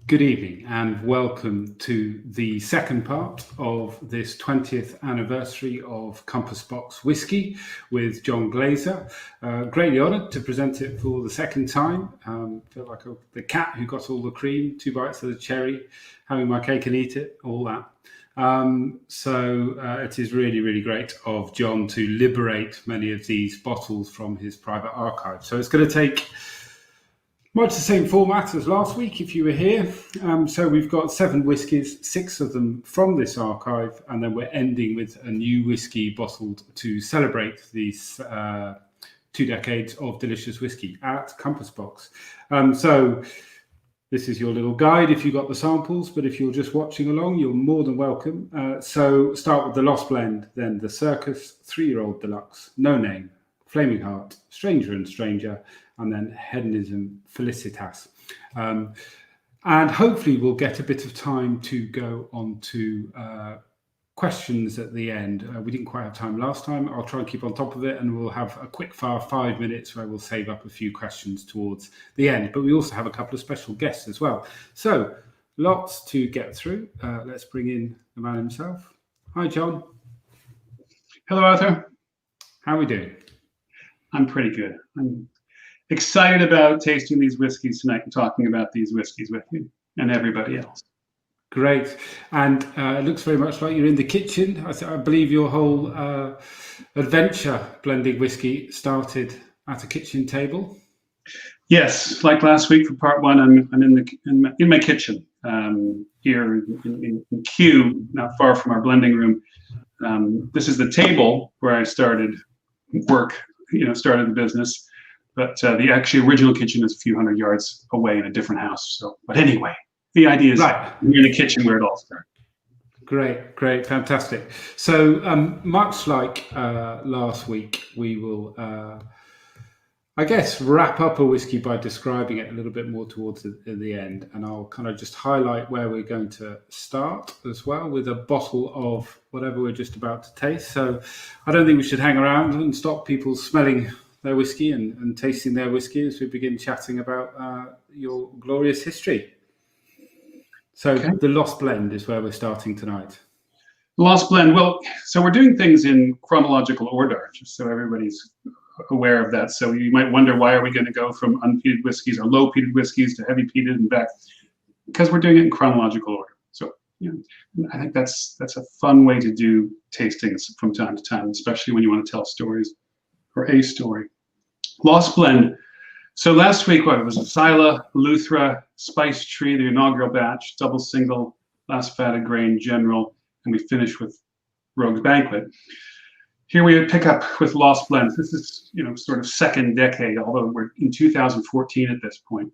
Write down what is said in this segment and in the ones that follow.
Good evening and welcome to the second part of this 20th anniversary of Compass Box Whisky with John Glaser. Greatly honoured to present it for the second time. Feel like the cat who got all the cream, 2 bites of the cherry, having my cake and eat it, all that. It is really, really great of John to liberate many of these bottles from his private archive. So it's going to take much the same format as last week if you were here. So we've got 7 whiskies, 6 of them from this archive, and then we're ending with a new whiskey bottled to celebrate these 2 decades of delicious whiskey at Compass Box. So this is your little guide if you got the samples, but if you're just watching along, you're more than welcome. So start with the Lost Blend, then the Circus 3-Year-Old Deluxe, No Name, Flaming Heart, Stranger and Stranger, and then Hedonism Felicitas. And hopefully we'll get a bit of time to go on to questions at the end. We didn't quite have time last time. I'll try and keep on top of it, and we'll have a quick fire 5 minutes where we'll save up a few questions towards the end. But we also have a couple of special guests as well. So lots to get through. Let's bring in the man himself. Hi, John. Hello, Arthur. How are we doing? I'm pretty good. I'm excited about tasting these whiskeys tonight and talking about these whiskeys with you and everybody else. Great. And it looks very much like you're in the kitchen. I believe your whole adventure blending whiskey started at a kitchen table. Yes, like last week for part 1, I'm in my kitchen here in Kew, not far from our blending room. This is the table where I started work, started the business. But the actually original kitchen is a few hundred yards away in a different house. So, but anyway, the idea is right. You're in the kitchen where it all started. Great, fantastic. So much like last week, we will, I guess, wrap up a whiskey by describing it a little bit more towards the end. And I'll kind of just highlight where we're going to start as well with a bottle of whatever we're just about to taste. So I don't think we should hang around and stop people smelling their whiskey and tasting their whiskey as we begin chatting about your glorious history. So okay. The Lost Blend is where we're starting tonight. Lost Blend. Well, so we're doing things in chronological order, just so everybody's aware of that. So you might wonder, why are we going to go from unpeated whiskeys or low peated whiskeys to heavy peated and back? Because we're doing it in chronological order. So I think that's a fun way to do tastings from time to time, especially when you want to tell stories or a story. Lost Blend. So last week, it was Sila, Luthra, Spice Tree, the inaugural batch, double single, last fatted grain, general, and we finished with Rogue's Banquet. Here we pick up with Lost Blends. This is, sort of second decade, although we're in 2014 at this point.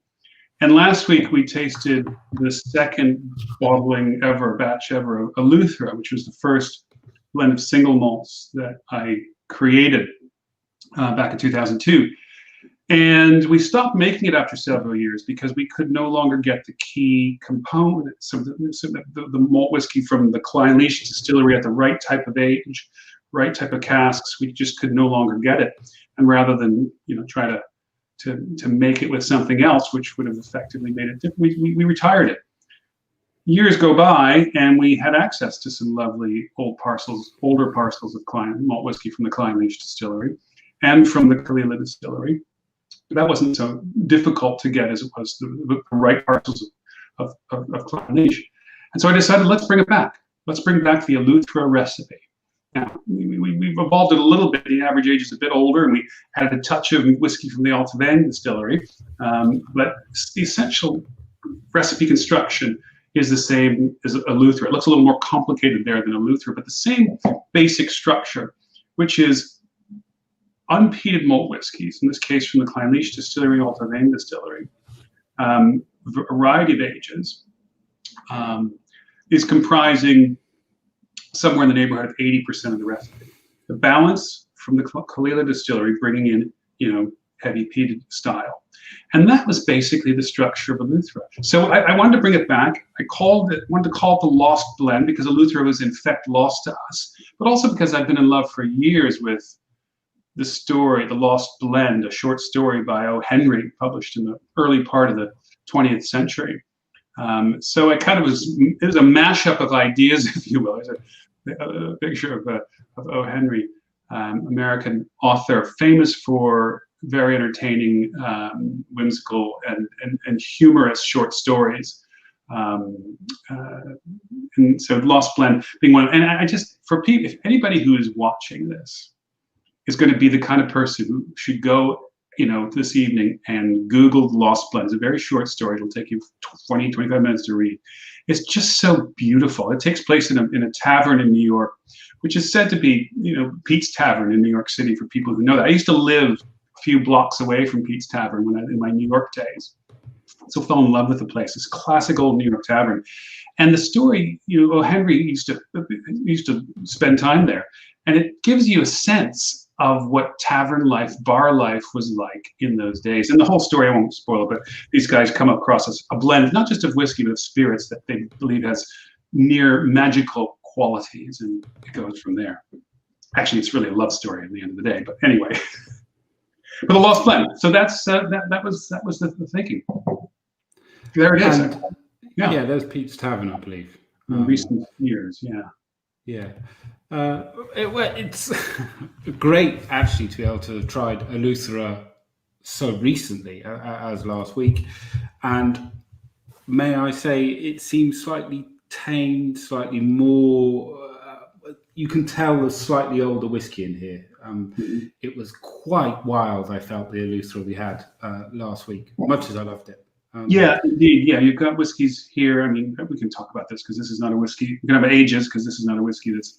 And last week we tasted the second batch ever of Luthra, which was the first blend of single malts that I created back in 2002. And we stopped making it after several years because we could no longer get the key components of the malt whiskey from the Clynelish distillery at the right type of age, right type of casks. We just could no longer get it. And rather than try to make it with something else, which would have effectively made it different, we retired it. Years go by, and we had access to some lovely older parcels of malt whiskey from the Clynelish distillery and from the Kalila distillery. That wasn't so difficult to get as it was the right parcels of Clynelish. And so I decided, let's bring it back. Let's bring back the Luthra recipe. Now, we've evolved it a little bit. The average age is a bit older, and we added a touch of whiskey from the Altavane distillery. But the essential recipe construction is the same as a Luthra. It looks a little more complicated there than a Luthra, but the same basic structure, which is unpeated malt whiskeys, in this case from the Clynelish distillery, Altavane distillery, variety of ages, is comprising somewhere in the neighborhood of 80% of the recipe. The balance from the Kalila distillery, bringing in, heavy peated style. And that was basically the structure of a Luthra. So I wanted to bring it back. Wanted to call it the Lost Blend because a Luthra was in fact lost to us, but also because I've been in love for years with the story, The Lost Blend, a short story by O. Henry, published in the early part of the 20th century, So it kind of it was a mashup of ideas, if you will. There's a picture of O. Henry, American author, famous for very entertaining, whimsical, and humorous short stories. Um, and so Lost Blend being one. And I just, for people, if anybody who is watching this is going to be the kind of person who should go, this evening and Google Lost Blend. It's a very short story. It'll take you 20, 25 minutes to read. It's just so beautiful. It takes place in a tavern in New York, which is said to be, Pete's Tavern in New York City, for people who know that. I used to live a few blocks away from Pete's Tavern in my New York days. So fell in love with the place. This classic old New York tavern. And the story, O. Henry used to spend time there. And it gives you a sense of what tavern life, bar life was like in those days. And the whole story, I won't spoil it, but these guys come across a blend, not just of whiskey, but of spirits that they believe has near magical qualities, and it goes from there. Actually, it's really a love story at the end of the day, but anyway. But the Lost Blend. So that's that was the thinking. There it is. Yeah, there's Pete's Tavern, I believe. In recent years, yeah. Yeah. It's great, actually, to be able to have tried Eleuthera so recently as last week. And may I say, it seems slightly tamed, slightly more... you can tell there's slightly older whiskey in here. It was quite wild, I felt, the Eleuthera we had last week, much as I loved it. Yeah, indeed. Yeah, you've got whiskeys here. I mean, we can talk about this because this is not a whiskey. We can have ages because this is not a whiskey that's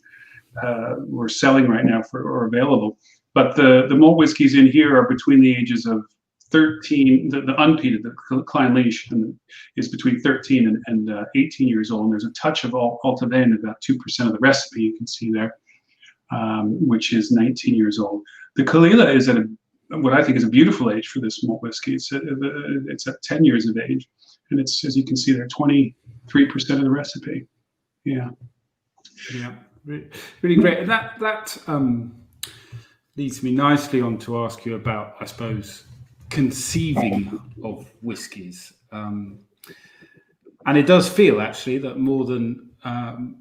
we're selling right now or available. But the malt whiskeys in here are between the ages of 13. The unpeated, the Klein Leash, is between 13 and 18 years old. And there's a touch of Altavane in about 2% of the recipe. You can see there, which is 19 years old. The Kalila is at what I think is a beautiful age for this malt whiskey. It's at 10 years of age, and it's, as you can see there, 23% of the recipe. Yeah. Yeah, really great. And that leads me nicely on to ask you about, I suppose, conceiving of whiskies. And it does feel, actually, that more than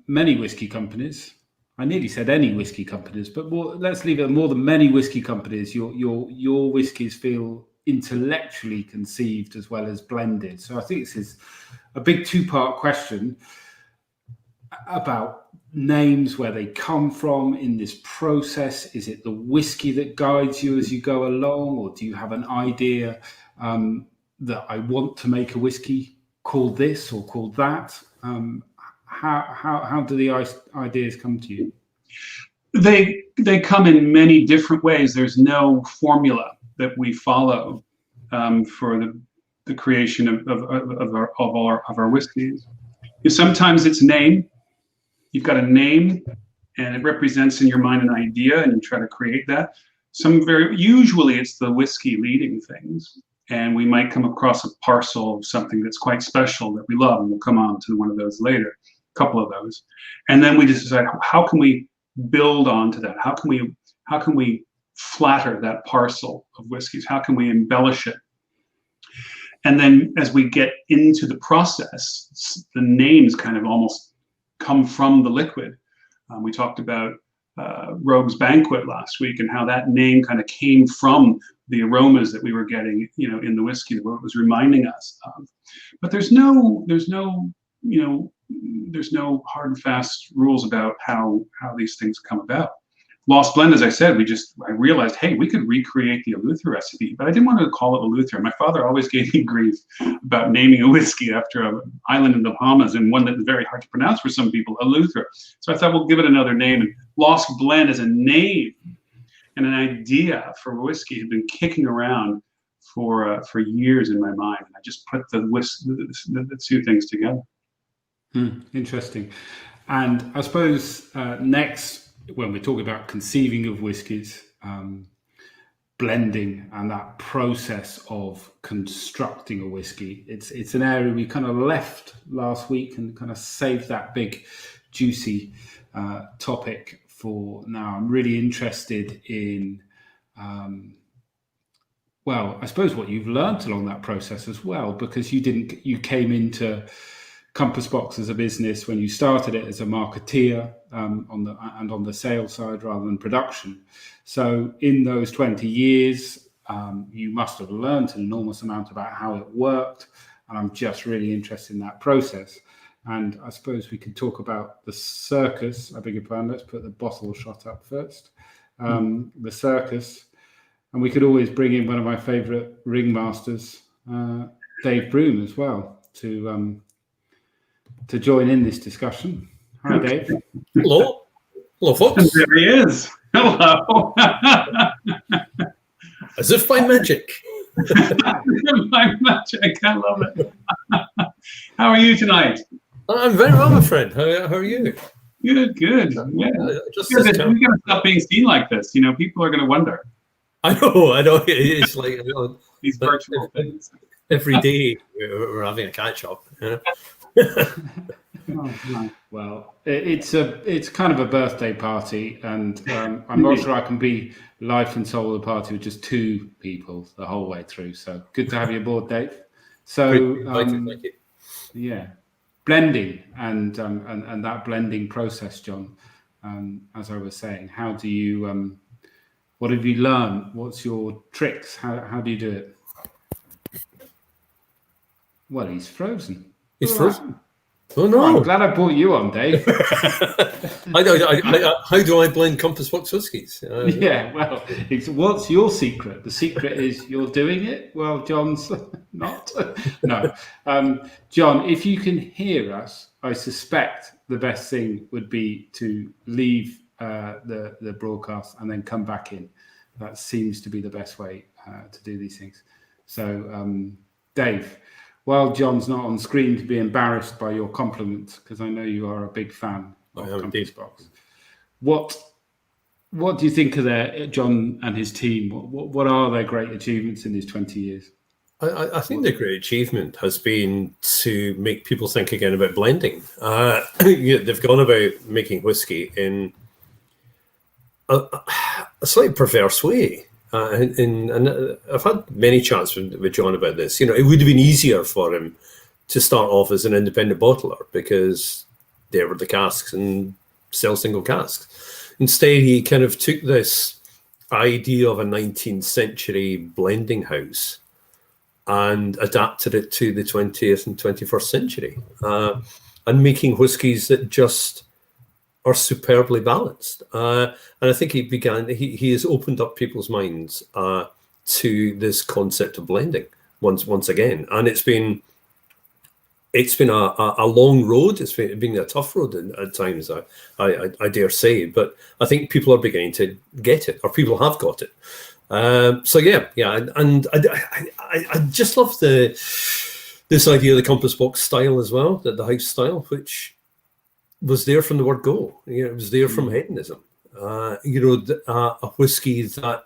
many whiskey companies, I nearly said any whiskey companies, but let's leave it more than many whiskey companies. Your whiskies feel intellectually conceived as well as blended. So I think this is a big two-part question about names, where they come from in this process. Is it the whiskey that guides you as you go along, or do you have an idea that I want to make a whiskey called this or called that? How do the ideas come to you? They come in many different ways. There's no formula that we follow for the creation of our whiskeys. Sometimes it's name. You've got a name, and it represents in your mind an idea, and you try to create that. Usually it's the whiskey leading things, and we might come across a parcel of something that's quite special that we love, and we'll come on to one of those later, a couple of those, and then we just decide, how can we build onto that? How can we flatter that parcel of whiskeys? How can we embellish it? And then as we get into the process, the names kind of almost come from the liquid. We talked about Rogue's Banquet last week, and how that name kind of came from the aromas that we were getting, in the whiskey, what it was reminding us of. But there's no hard and fast rules about how these things come about. Lost Blend, as I said, I realized, hey, we could recreate the Eleuthera recipe, but I didn't want to call it Eleuthera. My father always gave me grief about naming a whiskey after an island in the Bahamas, and one that is very hard to pronounce for some people, Eleuthera. So I thought, we'll give it another name. And Lost Blend as a name and an idea for whiskey had been kicking around for years in my mind, and I just put the two things together. Interesting. And I suppose next, when we're talking about conceiving of whiskies, blending and that process of constructing a whiskey, it's an area we kind of left last week and kind of saved that big juicy topic for now. I'm really interested in well, I suppose what you've learnt along that process as well, because you came into Compass Box as a business when you started it as a marketeer on the sales side rather than production. So in those 20 years, you must have learnt an enormous amount about how it worked, and I'm just really interested in that process. And I suppose we could talk about the circus. I beg your pardon. Let's put the bottle shot up first. The circus. And we could always bring in one of my favourite ringmasters, Dave Broom, as well, to join in this discussion. Hi, Dave. Hello. Hello, folks. And there he is. Hello. As if by magic. My magic. I love it. How are you tonight? I'm very well, my friend. How are you? Good. Yeah. Just We gotta stop being seen like this. People are gonna wonder. I know. It's like These virtual things. every day we're having a catch up. Well, it's kind of a birthday party, and I'm not sure I can be life and soul of the party with just two people the whole way through. So good to have you aboard, Dave. So Thank you. yeah, blending and that blending process, John. As I was saying, how do you? What have you learned? What's your tricks? How do you do it? Well, he's frozen. He's frozen. Oh no! I'm glad I brought you on, Dave. How do I blend Compass Box whiskies? Yeah, well, what's your secret? The secret is you're doing it. Well, John's not. No, John, if you can hear us, I suspect the best thing would be to leave the broadcast and then come back in. That seems to be the best way to do these things. So, Dave, while John's not on screen to be embarrassed by your compliments, because I know you are a big fan of Compass Box. What do you think of John and his team? What are their great achievements in these 20 years? I think the great achievement has been to make people think again about blending. They've gone about making whiskey in a slightly perverse way. And I've had many chats with John about this. It would have been easier for him to start off as an independent bottler because there were the casks and sell single casks. Instead, he kind of took this idea of a 19th century blending house and adapted it to the 20th and 21st century, and making whiskies that just are superbly balanced. And I think he has opened up people's minds to this concept of blending once again. And it's been a long road. It's been a tough road at times, I dare say. But I think people are beginning to get it, or people have got it. So yeah. And I just love this idea of the Compass Box style as well, the house style, which was there from the word go. It was there from hedonism. A whiskey that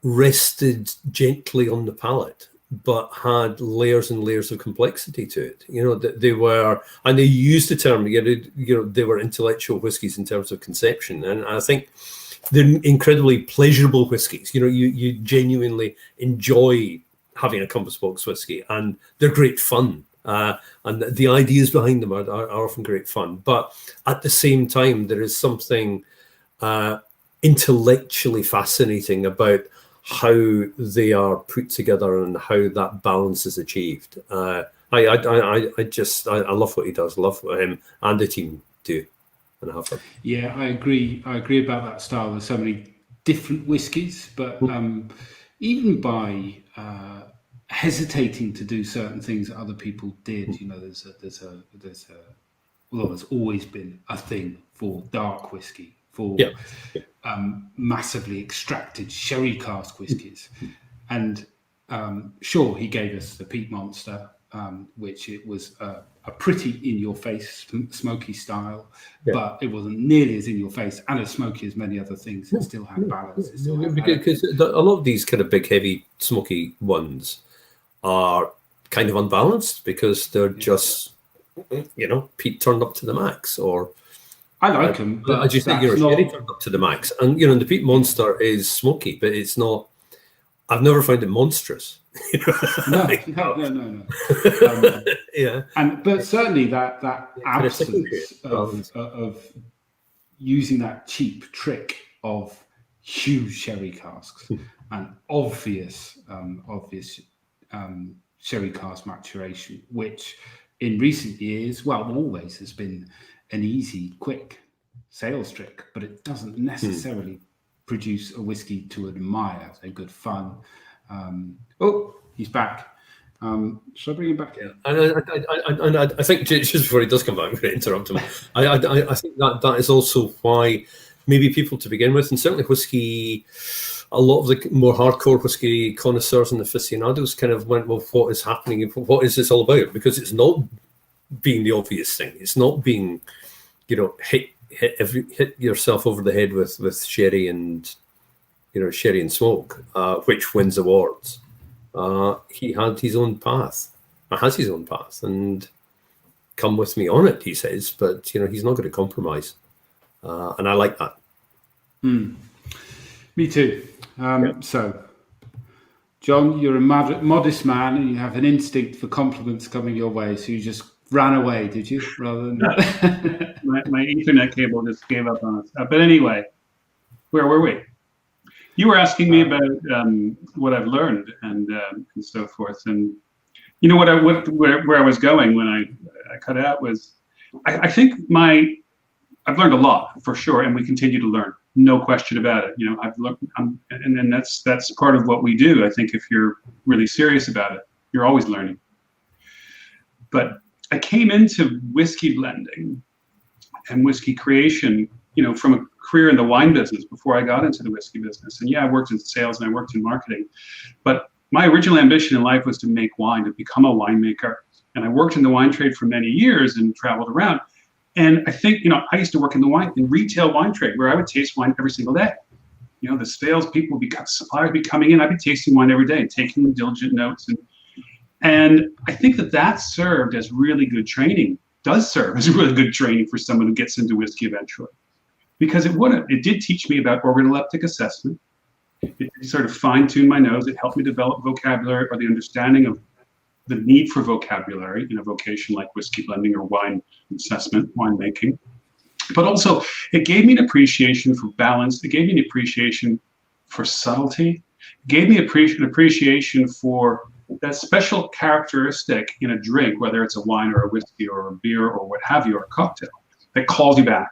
rested gently on the palate, but had layers and layers of complexity to it. They used the term, they were intellectual whiskies in terms of conception. And I think they're incredibly pleasurable whiskies. You genuinely enjoy having a Compass Box whiskey, and they're great fun. And the ideas behind them are often great fun. But at the same time, there is something intellectually fascinating about how they are put together and how that balance is achieved. I love what he does. Love what him and the team do. And have fun. Yeah, I agree. I agree about that style. There's so many different whiskies, but even by hesitating to do certain things that other people did, there's always been a thing for dark whiskey, for massively extracted sherry cask whiskies, and sure, he gave us the Peat Monster, which it was a pretty in-your-face smoky style, but it wasn't nearly as in-your-face and as smoky as many other things. It still had balance. Because a lot of these kind of big, heavy, smoky ones are kind of unbalanced because they're just, peat turned up to the max. Or I like them, but I just think sherry turned up to the max. And the Peat Monster is smoky, but it's not I've never found it monstrous. No. Yeah, But certainly that kind of absence of using that cheap trick of huge sherry casks and obvious sherry cask maturation, which in recent years, well, always has been an easy, quick sales trick, but it doesn't necessarily produce a whiskey to admire. So good fun. Oh, he's back. Shall I bring him back? yeah. And I think just before he does come back, I'm going to interrupt him. I think that is also why maybe people to begin with, and certainly whiskey, a lot of the more hardcore whiskey connoisseurs and aficionados kind of went, well, what is happening? What is this all about? Because it's not being the obvious thing. It's not being, hit yourself over the head with sherry and sherry and smoke, which wins awards. He had his own path, has his own path, and come with me on it, he says. But he's not going to compromise, and I like that. Me too. So, John, you're a modest man, and you have an instinct for compliments coming your way. So you just ran away, did you? Rather than my Ethernet cable just gave up on us. But anyway, where were we? You were asking me about what I've learned and so forth, and where I was going when I cut out was, I think I've learned a lot for sure, and we continue to learn, no question about it. I've learned, and that's part of what we do. I think if you're really serious about it, you're always learning. But I came into whiskey blending and whiskey creation, from a career in the wine business before I got into the whiskey business. And yeah, I worked in sales and I worked in marketing, but my original ambition in life was to make wine, to become a winemaker. And I worked in the wine trade for many years and traveled around. And I think, I used to work in retail wine trade where I would taste wine every single day. The sales people suppliers would be coming in, I'd be tasting wine every day, taking diligent notes. And I think that served as really good training, does serve as really good training for someone who gets into whiskey eventually. Because it did teach me about organoleptic assessment. It sort of fine-tuned my nose. It helped me develop vocabulary or the understanding of the need for vocabulary in a vocation like whiskey blending or wine assessment, winemaking. But also, it gave me an appreciation for balance. It gave me an appreciation for subtlety. It gave me an appreciation for that special characteristic in a drink, whether it's a wine or a whiskey or a beer or what have you, or a cocktail, that calls you back.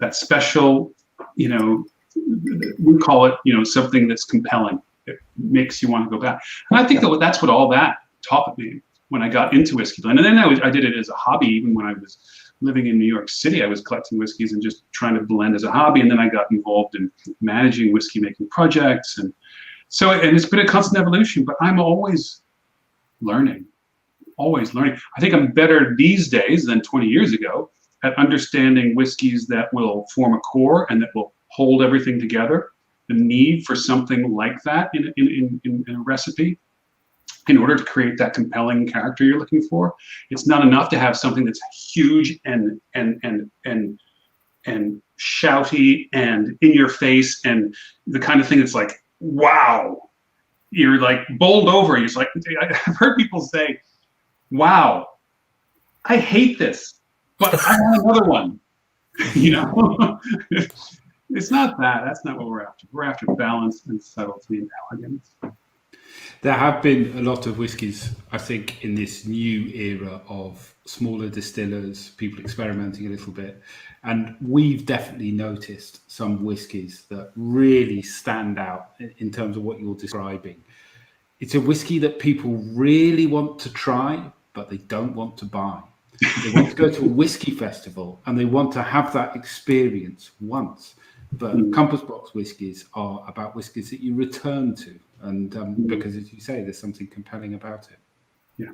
That special, we call it, something that's compelling. It makes you want to go back. And I think that's what all that taught me when I got into whiskey blend. And then I did it as a hobby. Even when I was living in New York City, I was collecting whiskeys and just trying to blend as a hobby. And then I got involved in managing whiskey making projects. And so, and it's been a constant evolution, but I'm always learning. I think I'm better these days than 20 years ago at understanding whiskeys that will form a core and that will hold everything together. The need for something like that in a recipe in order to create that compelling character you're looking for. It's not enough to have something that's huge and shouty and in your face and the kind of thing that's like, wow, you're like bowled over. It's like, I've heard people say, wow, I hate this, but I want another one. It's not that. That's not what we're after. We're after balance and subtlety and elegance. There have been a lot of whiskies, I think, in this new era of smaller distillers, people experimenting a little bit. And we've definitely noticed some whiskies that really stand out in terms of what you're describing. It's a whiskey that people really want to try, but they don't want to buy. They want to go to a whiskey festival and they want to have that experience once. But Compass Box whiskies are about whiskies that you return to. And because, as you say, there's something compelling about it. Yeah.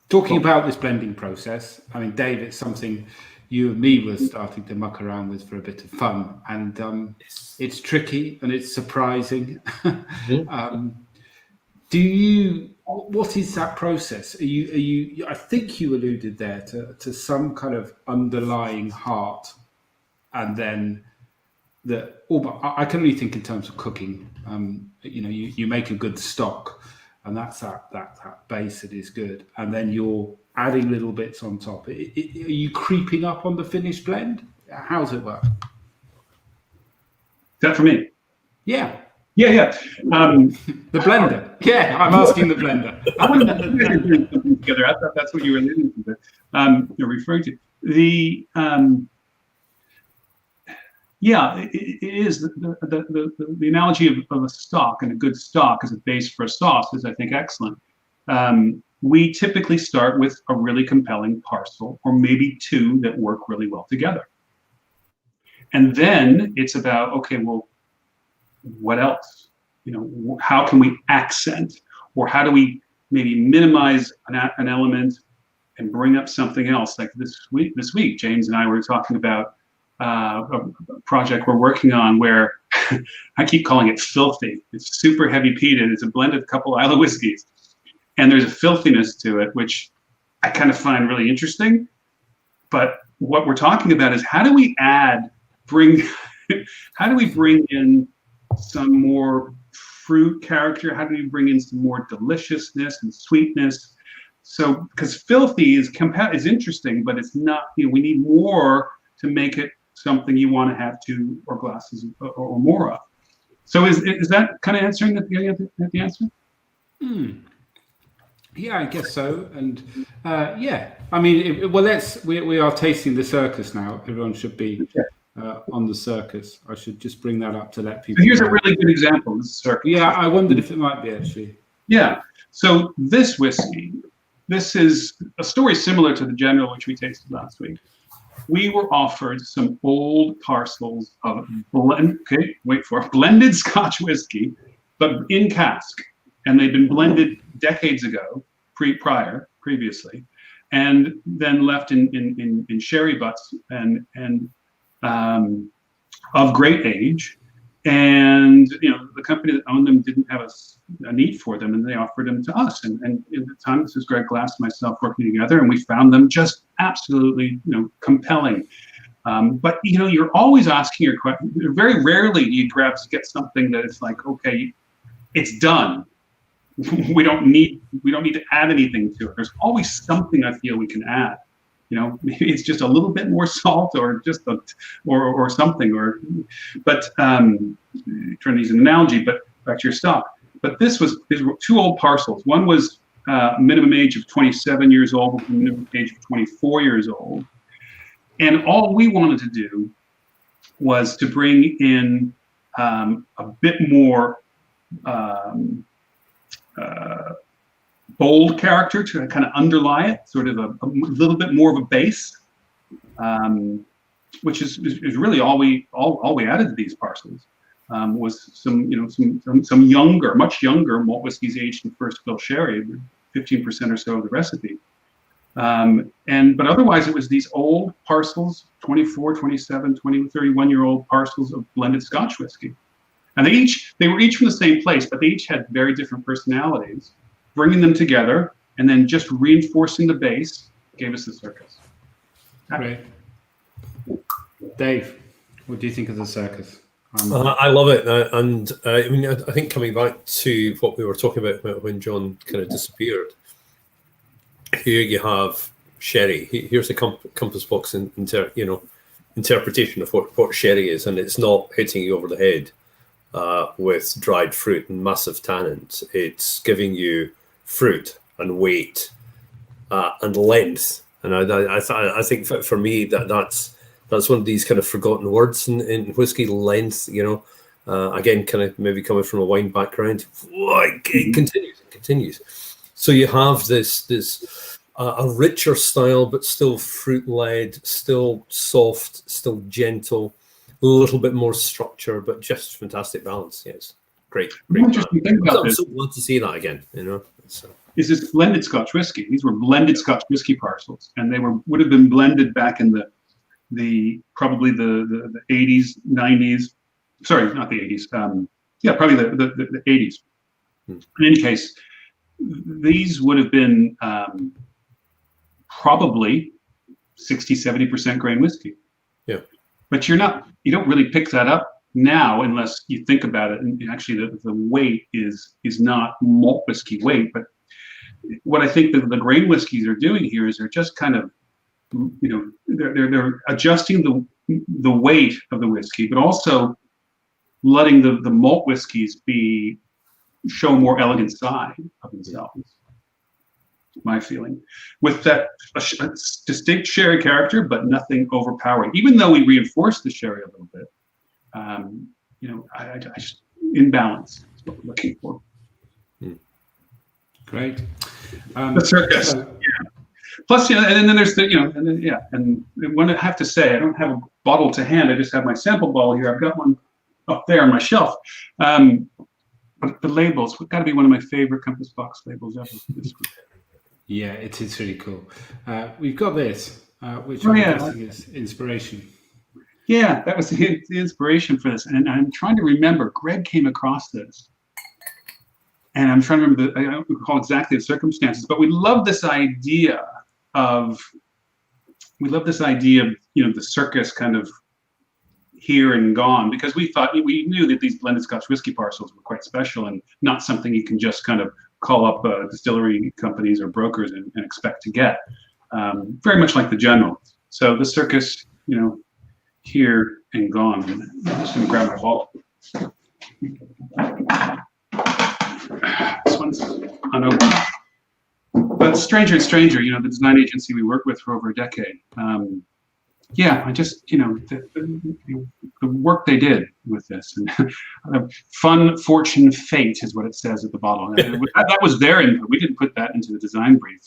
Talking about this blending process, I mean, Dave, it's something you and me were starting to muck around with for a bit of fun. And it's tricky and it's surprising. What is that process? Are you? I think you alluded there to some kind of underlying heart, and then that I can only think in terms of cooking. You make a good stock, and that's that base that is good, and then you're adding little bits on top. Are you creeping up on the finished blend? How's it work? Is that for me? Yeah. Yeah. The blender. Yeah, I'm asking the blender. I wouldn't have something together. I thought that's what you were alluding to. You're referring to the. It is the analogy of a stock, and a good stock as a base for a sauce is, I think, excellent. We typically start with a really compelling parcel, or maybe two that work really well together. And then it's about, okay, well, what else? How can we accent, or how do we maybe minimize an element and bring up something else? Like this week, James and I were talking about a project we're working on where I keep calling it filthy. It's super heavy peated. It's a blend of a couple Isla whiskeys, and there's a filthiness to it, which I kind of find really interesting. But what we're talking about is how do we bring in some more fruit character? How do we bring in some more deliciousness and sweetness? So, because filthy is interesting, but it's not. We need more to make it something you want to have 2 or glasses or more of. So, is that kind of answering the answer? Yeah, I guess so. And I mean, we are tasting the circus now. Everyone should be on the circus. I should just bring that up to let people. So here's a really good example. This circus. Yeah, I wondered if it might be actually. Yeah. So this whiskey, this is a story similar to the General, which we tasted last week. We were offered some old parcels of blended Scotch whiskey, but in cask, and they'd been blended decades ago, previously, and then left in sherry butts and of great age. And the company that owned them didn't have a need for them, and they offered them to us. And at the time, this was Greg Glass and myself working together, and we found them just absolutely compelling. But you're always asking your question. Very rarely do you get something that is like, okay, it's done. We don't need to add anything to it. There's always something I feel we can add. Maybe it's just a little bit more salt, or just or something. But trying to use an analogy, but back to your stock. But these were 2 old parcels. One was minimum age of 27 years old, minimum age of 24 years old, and all we wanted to do was to bring in a bit more bold character to kind of underlie it, sort of a little bit more of a base, which is really all we added to these parcels. Was some younger, much younger malt whiskeys aged in first fill sherry, 15% or so of the recipe. But otherwise it was these old parcels, 24, 27, 20, 31-year-old parcels of blended Scotch whiskey. And they were each from the same place, but they each had very different personalities. Bringing them together and then just reinforcing the base gave us the circus. Great. Dave, what do you think of the circus? I love it. And I mean, I think coming back to what we were talking about when John kind of disappeared, here you have sherry. Here's a compass box interpretation of what sherry is, and it's not hitting you over the head with dried fruit and massive tannins. It's giving you fruit and weight and length, and I think for me that's one of these kind of forgotten words in whiskey. Length, again, kind of maybe coming from a wine background, it continues. So you have this a richer style, but still fruit led, still soft, still gentle, a little bit more structure, but just fantastic balance. Yes. Great. Interesting thing about this. I'm so glad to see that again. Is this blended Scotch whiskey? These were blended Scotch whiskey parcels, and they would have been blended back in probably the 80s, 90s. Sorry, not the 80s. Probably the 80s. In any case, these would have been probably 60, 70% grain whiskey. Yeah. But you don't really pick that up now, unless you think about it, and actually the weight is not malt whiskey weight, but what I think that the grain whiskeys are doing here is they're just kind of, they're adjusting the weight of the whiskey, but also letting the malt whiskeys show more elegant side of themselves. My feeling, with that distinct sherry character, but nothing overpowering. Even though we reinforce the sherry a little bit, I just in balance is what we're looking for. Great. The circus. Plus, and then there's and when I have to say, I don't have a bottle to hand. I just have my sample bottle here. I've got one up there on my shelf. But the labels, it's got to be one of my favorite Compass Box labels ever. Yeah, it is really cool. We've got this, which I'm guessing is inspiration. Yeah, that was the inspiration for this. And I'm trying to remember, Greg came across this. And I'm trying to remember, I don't recall exactly the circumstances, but we love this idea of, the circus kind of here and gone, because we knew that these blended Scotch whiskey parcels were quite special and not something you can just kind of call up distillery companies or brokers and expect to get. Very much like the General. So the circus, here and gone. I'm just going to grab my bottle. This one's unopened. But Stranger and Stranger, the design agency we worked with for over a decade. I just, the work they did with this, and fun, fortune, fate is what it says at the bottom. That was their input. We didn't put that into the design brief.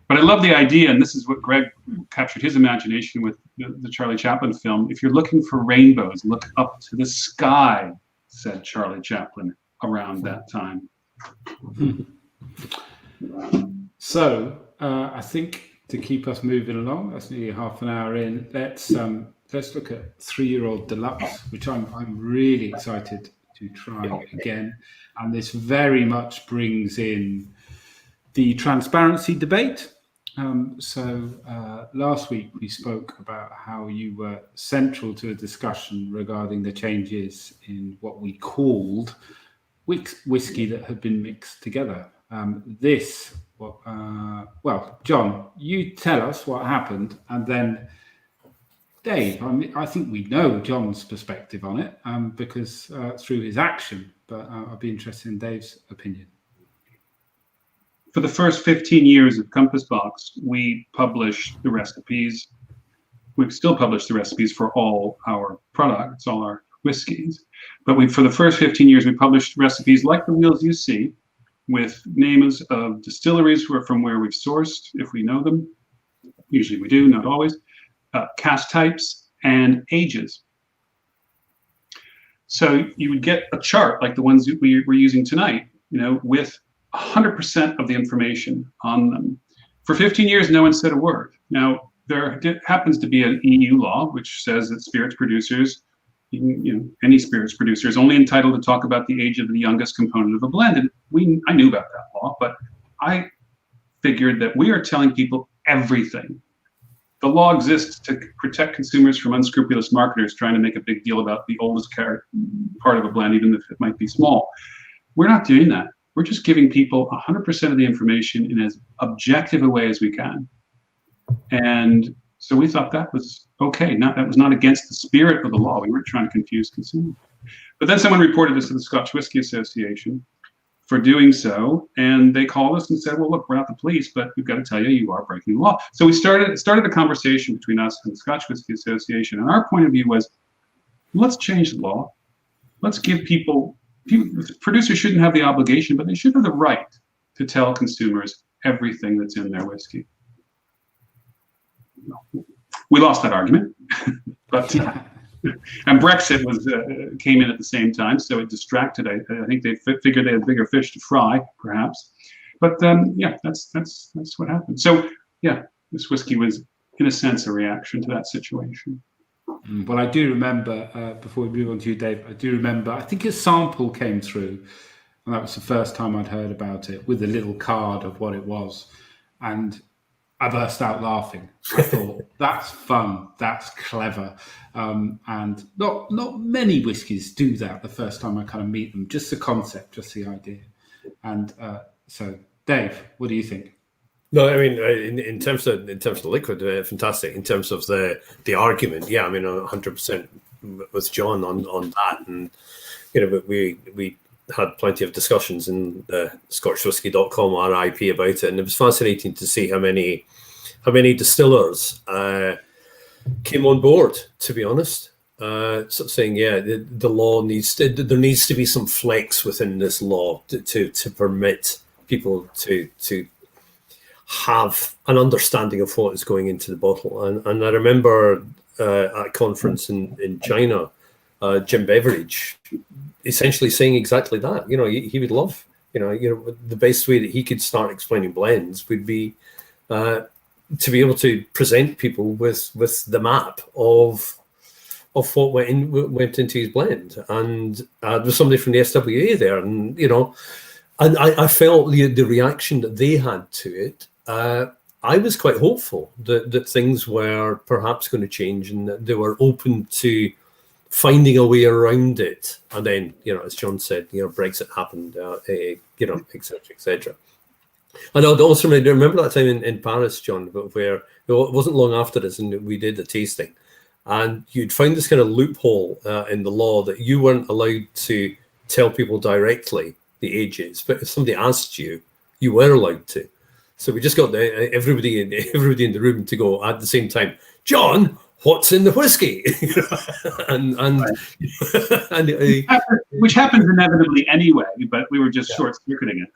But I love the idea, and this is what Greg captured his imagination with the Charlie Chaplin film. If you're looking for rainbows, look up to the sky, said Charlie Chaplin around that time. So I think to keep us moving along, that's nearly half an hour in. Let's look at 3-year-old Deluxe, which I'm really excited to try again. And this very much brings in the transparency debate. Last week we spoke about how you were central to a discussion regarding the changes in what we called whiskey that had been mixed together. John, you tell us what happened, and then Dave, I think we know John's perspective on it because through his action, but I'd be interested in Dave's opinion. For the first 15 years of Compass Box, we published the recipes. We still publish the recipes for all our products, all our whiskeys. But for the first 15 years, we published recipes like the wheels you see, with names of distilleries from where we've sourced, if we know them. Usually we do, not always. Cask types and ages. So you would get a chart like the ones we're using tonight, with 100% of the information on them. For 15 years, no one said a word. Now, there happens to be an EU law which says that spirits producers, any spirits producer is only entitled to talk about the age of the youngest component of a blend. And I knew about that law, but I figured that we are telling people everything. The law exists to protect consumers from unscrupulous marketers trying to make a big deal about the oldest part of a blend, even if it might be small. We're not doing that. We're just giving people 100% of the information in as objective a way as we can. And so we thought that was okay. That was not against the spirit of the law. We weren't trying to confuse consumers. But then someone reported this to the Scotch Whisky Association for doing so, and they called us and said, well, look, we're not the police, but we've got to tell you, you are breaking the law. So we started a conversation between us and the Scotch Whisky Association, and our point of view was, let's change the law. Let's give producers shouldn't have the obligation, but they should have the right to tell consumers everything that's in their whiskey. We lost that argument, but and Brexit came in at the same time, so it distracted. I think they figured they had bigger fish to fry, perhaps. But that's what happened. So this whiskey was, in a sense, a reaction to that situation. Well, I do remember, before we move on to you, Dave, I think a sample came through, and that was the first time I'd heard about it, with a little card of what it was. And I burst out laughing. I thought, that's fun, that's clever. And not many whiskies do that the first time I kind of meet them, just the concept, just the idea. And so, Dave, what do you think? No, I mean, in terms of the liquid, fantastic. In terms of the argument, yeah, I mean, 100% with John on that, and but we had plenty of discussions in ScottishWhisky.com RIP about it, and it was fascinating to see how many distillers came on board. To be honest, sort of saying, yeah, the law there needs to be some flex within this law to permit people to have an understanding of what is going into the bottle. And I remember at a conference in China, Jim Beveridge essentially saying exactly that. He would love, the best way that he could start explaining blends would be to be able to present people with the map of what went into his blend. And there was somebody from the SWA there, and and I felt the reaction that they had to it. I was quite hopeful that things were perhaps going to change and that they were open to finding a way around it. And then, as John said, Brexit happened, et cetera, et cetera. And I also remember that time in Paris, John, where it wasn't long after this, and we did the tasting, and you'd find this kind of loophole in the law that you weren't allowed to tell people directly the ages, but if somebody asked you, you were allowed to. So we just got everybody in the room to go at the same time, John, what's in the whiskey? Which happens inevitably anyway, but we were just short-circuiting it.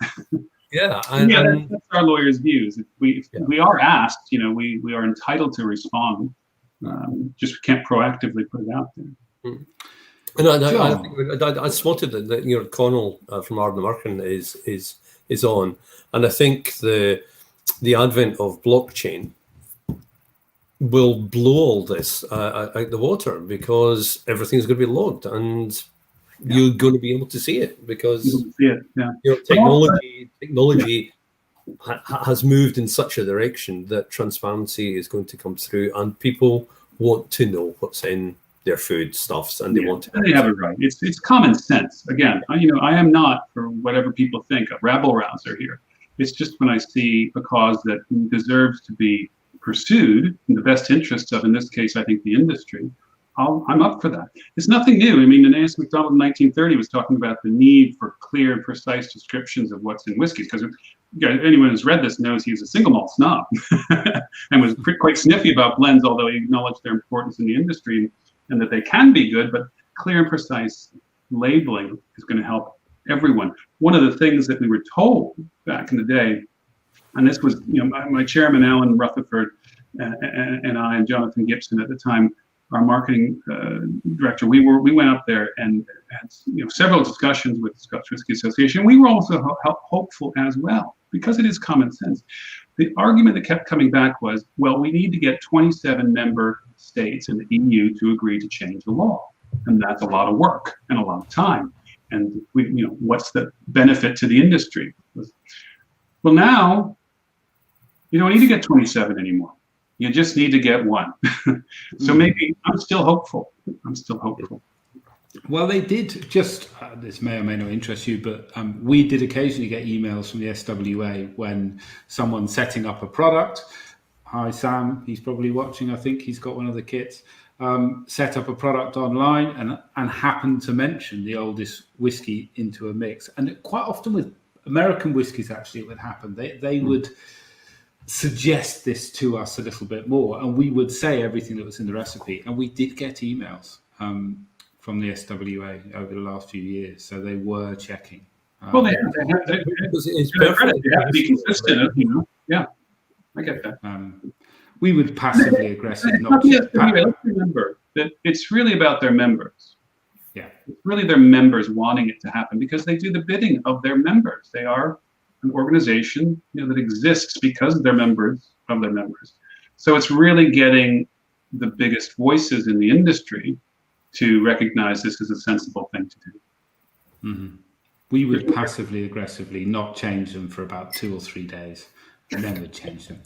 Yeah, that's our lawyers' views. If we are asked, we are entitled to respond. Just we can't proactively put it out there. And I spotted that Connell from Ardnamurchan is on, and I think the advent of blockchain will blow all this out the water, because everything's going to be logged, and you're going to be able to see it, because technology has moved in such a direction that transparency is going to come through, and people want to know what's in their food stuffs, and they want to. They have it right. It's common sense. Again, I am not, for whatever people think, a rabble rouser here. It's just when I see a cause that deserves to be pursued in the best interests of, in this case, I think the industry, I'm up for that. It's nothing new. I mean, Ananias MacDonald in 1930 was talking about the need for clear and precise descriptions of what's in whiskeys, because anyone who's read this knows he was a single malt snob and was quite sniffy about blends, although he acknowledged their importance in the industry and that they can be good, but clear and precise labeling is going to help everyone. One of the things that we were told back in the day, and this was, my chairman, Alan Rutherford, and I, and Jonathan Gibson at the time, our marketing director, we went up there and had several discussions with the Scotch Whisky Association. We were also hopeful as well, because it is common sense. The argument that kept coming back was, well, we need to get 27 member states in the EU to agree to change the law, and that's a lot of work and a lot of time. And what's the benefit to the industry? Well, now you don't need to get 27 anymore. You just need to get one. So maybe I'm still hopeful. Well, they did just, this may or may not interest you, but we did occasionally get emails from the SWA when someone's setting up a product. Hi, Sam. He's probably watching. I think he's got one of the kits. Set up a product online and happened to mention the oldest whiskey into a mix. And quite often with American whiskies, actually, it would happen. They would suggest this to us a little bit more, and we would say everything that was in the recipe. And we did get emails from the SWA over the last few years, so they were checking. Well, they have to be consistent, Yeah, I get that. We would passively aggressive. Let's remember that it's really about their members. Yeah, it's really their members wanting it to happen, because they do the bidding of their members. They are an organization that exists because of their members. So it's really getting the biggest voices in the industry to recognize this as a sensible thing to do. Mm-hmm. We would passively aggressively not change them for about 2 or 3 days. Never change them.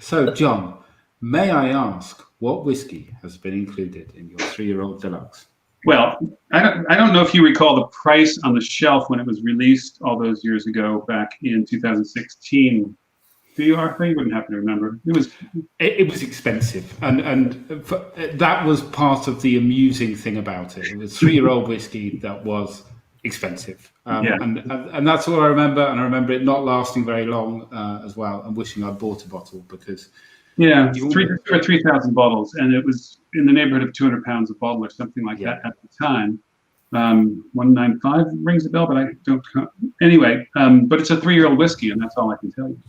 So, John, may I ask what whiskey has been included in your 3-year-old deluxe? Well, I don't know if you recall the price on the shelf when it was released all those years ago, back in 2016. Do you, Arthur? You wouldn't happen to remember. It was expensive, and that was part of the amusing thing about it. It was 3-year-old whiskey that was expensive, and that's all I remember. And I remember it not lasting very long as well, and wishing I'd bought a bottle because 3,000 bottles, and it was in the neighborhood of 200 pounds a bottle or something like that at the time. 195 rings a bell, but I don't. Anyway, but it's a 3-year-old whiskey, and that's all I can tell you.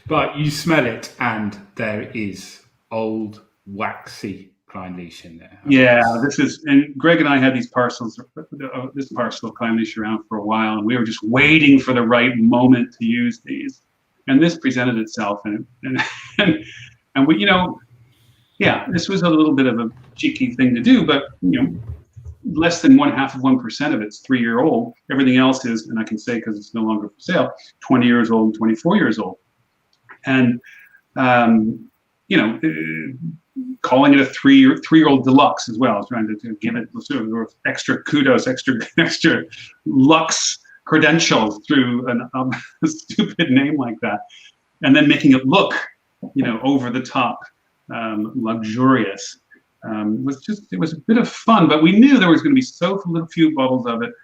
But you smell it, and there is old waxy Clynelish in there. Yeah, this is, and Greg and I had these parcels, this parcel of Clynelish around for a while, and we were just waiting for the right moment to use these, and this presented itself, and we, this was a little bit of a cheeky thing to do, but less than 0.5% of it's 3-year-old. Everything else is, and I can say because it's no longer for sale, 20 years old and 24 years old. And, calling it a 3-year-old deluxe as well, trying to give it sort of extra kudos, extra lux credentials through a stupid name like that. And then making it look, over the top, luxurious. It was a bit of fun, but we knew there was going to be so few bottles of it,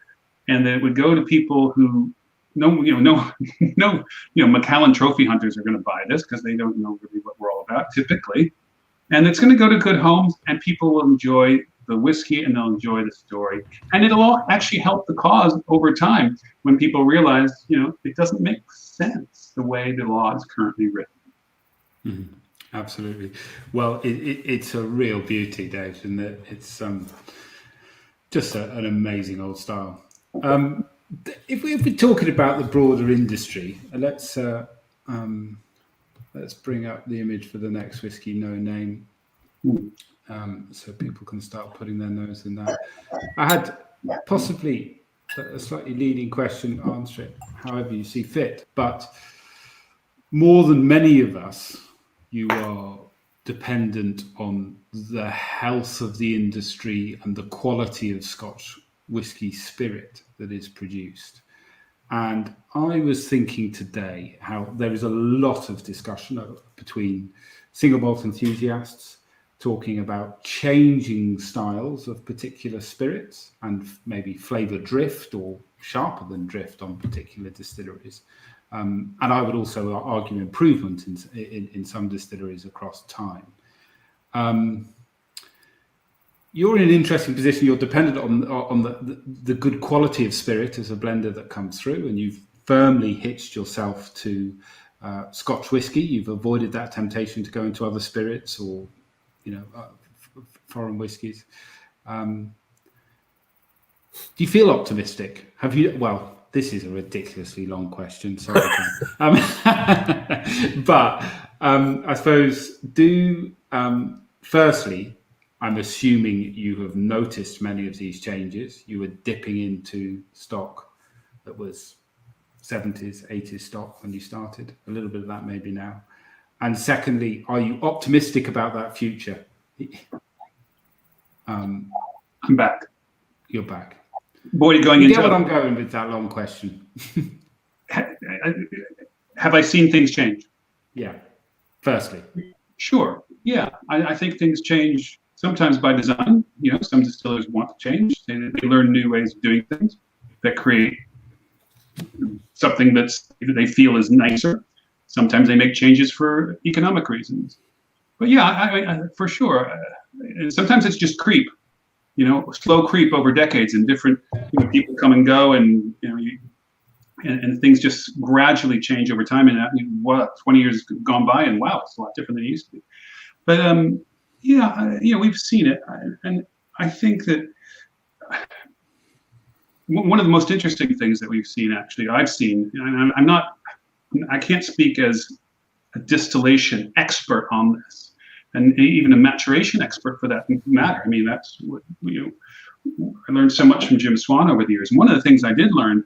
and that it would go to people who Macallan trophy hunters are going to buy this because they don't know really what we're all about typically, and it's going to go to good homes, and people will enjoy the whiskey and they'll enjoy the story, and it'll all actually help the cause over time when people realize it doesn't make sense the way the law is currently written. Mm-hmm. Absolutely. Well, it's a real beauty, Dave, in that it's just an amazing old style. If we're talking about the broader industry, let's bring up the image for the next whiskey, No Name, so people can start putting their nose in that. I had possibly a slightly leading question, answer it however you see fit, but more than many of us, you are dependent on the health of the industry and the quality of Scotch whisky spirit that is produced. And I was thinking today how there is a lot of discussion between single malt enthusiasts talking about changing styles of particular spirits and maybe flavour drift or sharper than drift on particular distilleries. And I would also argue improvement in some distilleries across time. You're in an interesting position. You're dependent on the good quality of spirit as a blender that comes through, and you've firmly hitched yourself to Scotch whisky. You've avoided that temptation to go into other spirits or foreign whiskies. Do you feel optimistic? Have you? Well, this is a ridiculously long question, sorry. But I suppose, firstly, I'm assuming you have noticed many of these changes. You were dipping into stock that was 70s, 80s stock when you started. A little bit of that maybe now. And secondly, are you optimistic about that future? I'm back. You're back. Boy, you going get into what I'm going with that long question. Have I seen things change? Yeah. Firstly. Sure. Yeah. I think things change sometimes by design. Some distillers want to change. They learn new ways of doing things that create something that they feel is nicer. Sometimes they make changes for economic reasons. But yeah, I for sure. Sometimes it's just creep. Slow creep over decades, and different people come and go, and and things just gradually change over time. And 20 years gone by, and wow, it's a lot different than it used to be. But we've seen it, and I think that one of the most interesting things that we've seen, I've seen, and I can't speak as a distillation expert on this, and even a maturation expert for that matter. I mean, that's what I learned so much from Jim Swan over the years. And one of the things I did learn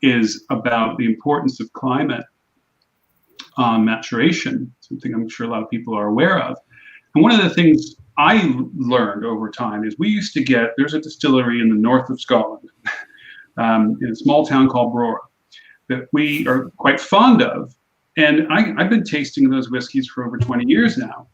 is about the importance of climate on maturation, something I'm sure a lot of people are aware of. And one of the things I learned over time is there's a distillery in the north of Scotland, in a small town called Brora, that we are quite fond of. And I've been tasting those whiskeys for over 20 years now.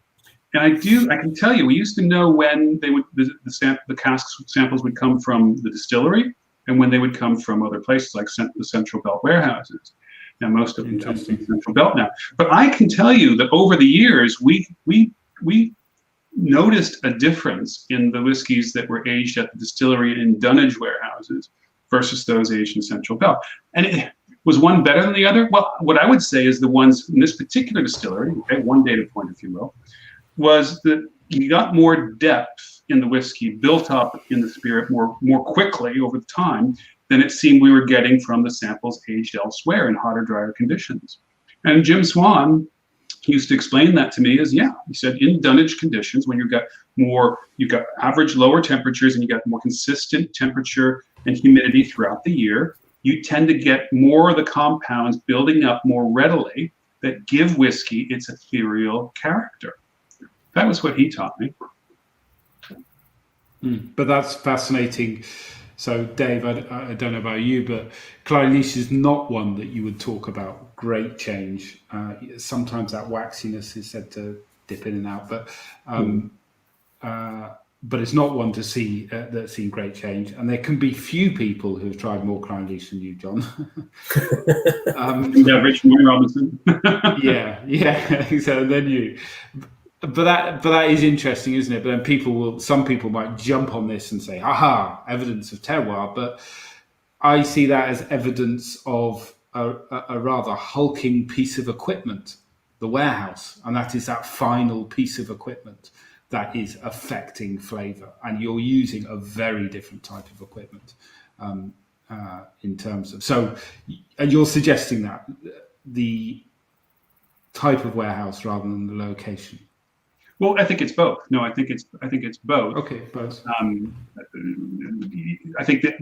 And I can tell you, we used to know when the cask samples would come from the distillery and when they would come from other places like the Central Belt warehouses. Now, most of them come from the Central Belt now. But I can tell you that over the years, we noticed a difference in the whiskeys that were aged at the distillery in dunnage warehouses versus those aged in Central Belt. And was one better than the other? Well, what I would say is the ones in this particular distillery, okay, one data point, if you will, was that you got more depth in the whiskey built up in the spirit more quickly over time than it seemed we were getting from the samples aged elsewhere in hotter, drier conditions. And Jim Swan used to explain that to me as, he said, in dunnage conditions, when you've got average lower temperatures and you got more consistent temperature and humidity throughout the year, you tend to get more of the compounds building up more readily that give whiskey its ethereal character. That was what he taught me. But that's fascinating. So, Dave, I don't know about you, but Clynelish is not one that you would talk about great change. Sometimes that waxiness is said to dip in and out, but it's not one to see that's seen great change. And there can be few people who have tried more Clynelish than you, John. Richard Robinson. yeah. So then you. But that is interesting, isn't it? But then some people might jump on this and say, "Aha, evidence of terroir." But I see that as evidence of a rather hulking piece of equipment, the warehouse, and that is that final piece of equipment that is affecting flavour. And you're using a very different type of equipment in terms of and you're suggesting that the type of warehouse rather than the location. Well, I think it's both. No, I think it's both. Okay, both. I think that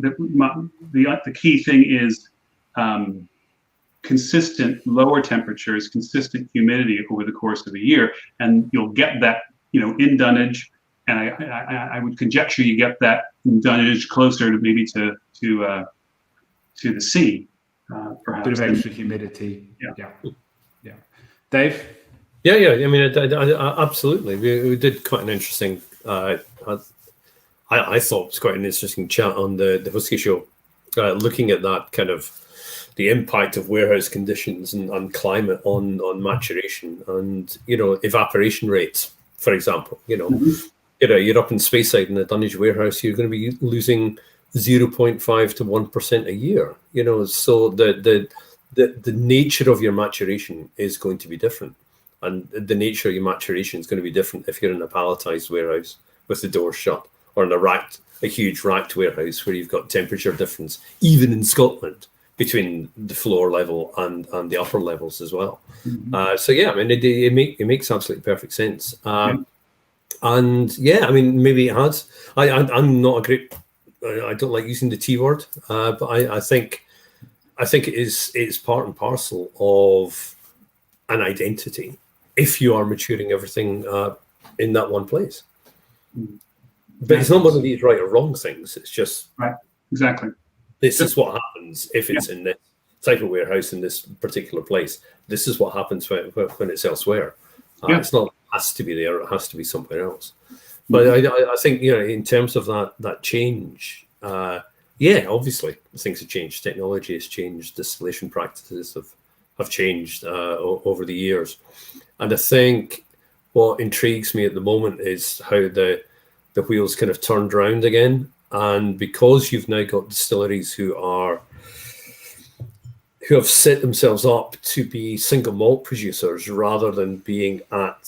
the key thing is consistent lower temperatures, consistent humidity over the course of a year, and you'll get that, in dunnage. And I would conjecture you get that in dunnage closer to maybe to the sea, perhaps. Bit of extra humidity. Yeah. Dave. Yeah. I mean, I absolutely. We did quite an interesting. I thought it was quite an interesting chat on the Whisky Show, looking at that kind of the impact of warehouse conditions and climate on maturation and evaporation rates, for example. You're up in Speyside in a dunnage warehouse, you're going to be losing 0.5 to 1% a year. So the nature of your maturation is going to be different. And the nature of your maturation is going to be different if you're in a palletized warehouse with the doors shut, or in a huge racked warehouse where you've got temperature difference, even in Scotland, between the floor level and the upper levels as well. It makes absolutely perfect sense. Maybe it has. I'm not a great. I don't like using the T word, but I think it's part and parcel of an identity. If you are maturing everything in that one place. But it's not one of these right or wrong things. It's just right. Exactly. This is what happens if it's in this type of warehouse in this particular place. This is what happens when it's elsewhere. It's not has to be there. It has to be somewhere else. But I think in terms of that change, obviously things have changed. Technology has changed. Distillation practices have changed over the years. And I think what intrigues me at the moment is how the wheels kind of turned around again. And because you've now got distilleries who have set themselves up to be single malt producers rather than being beholden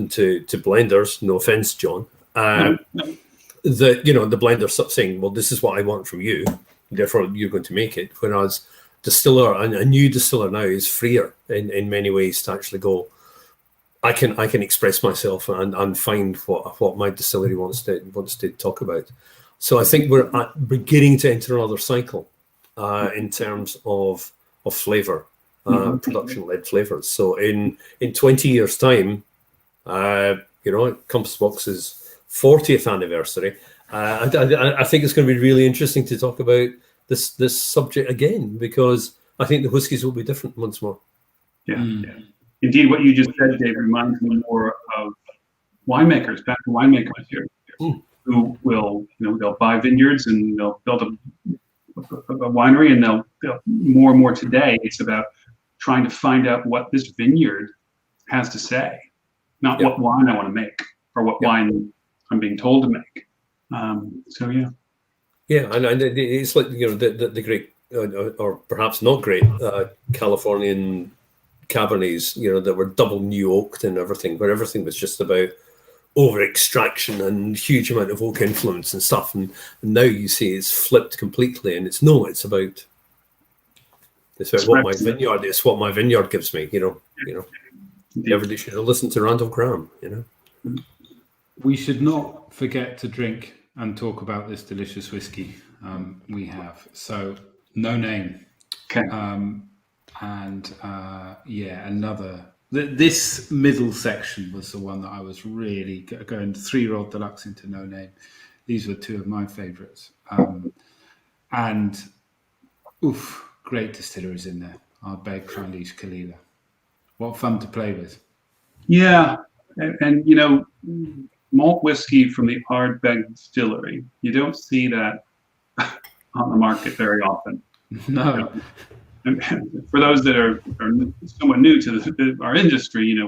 to blenders. No offense, John. The blenders start saying, well, this is what I want from you, therefore you're going to make it. Whereas a new distiller now is freer in many ways to actually go, I can express myself and find what my distillery wants to talk about. So I think we're getting to enter another cycle in terms of flavour, production-led flavours. So in 20 years' time, Compass Box's 40th anniversary, I think it's going to be really interesting to talk about this subject again, because I think the whiskies will be different once more. Yeah. Indeed, what you just said, Dave, reminds me more of winemakers, back to winemakers here, who will, they'll buy vineyards and they'll build a winery, and they'll more and more today, it's about trying to find out what this vineyard has to say, not what wine I want to make or what wine I'm being told to make. Yeah, and it's like the great or perhaps not great Californian Cabernets, that were double new oaked and everything, where everything was just about over extraction and huge amount of oak influence and stuff. And now you see it's flipped completely, and it's about what my vineyard is, what my vineyard gives me. Everybody should listen to Randall Graham. We should not forget to drink and talk about this delicious whiskey we have. So, No Name. Okay. This middle section was the one that I was really going 3-year-old deluxe into No Name. These were two of my favourites. Great distilleries in there. Ardbeg, Krandish, Kalila. What fun to play with. Yeah, and malt whiskey from the Ardbeg distillery, you don't see that on the market very often. No. And for those that are somewhat new to our industry,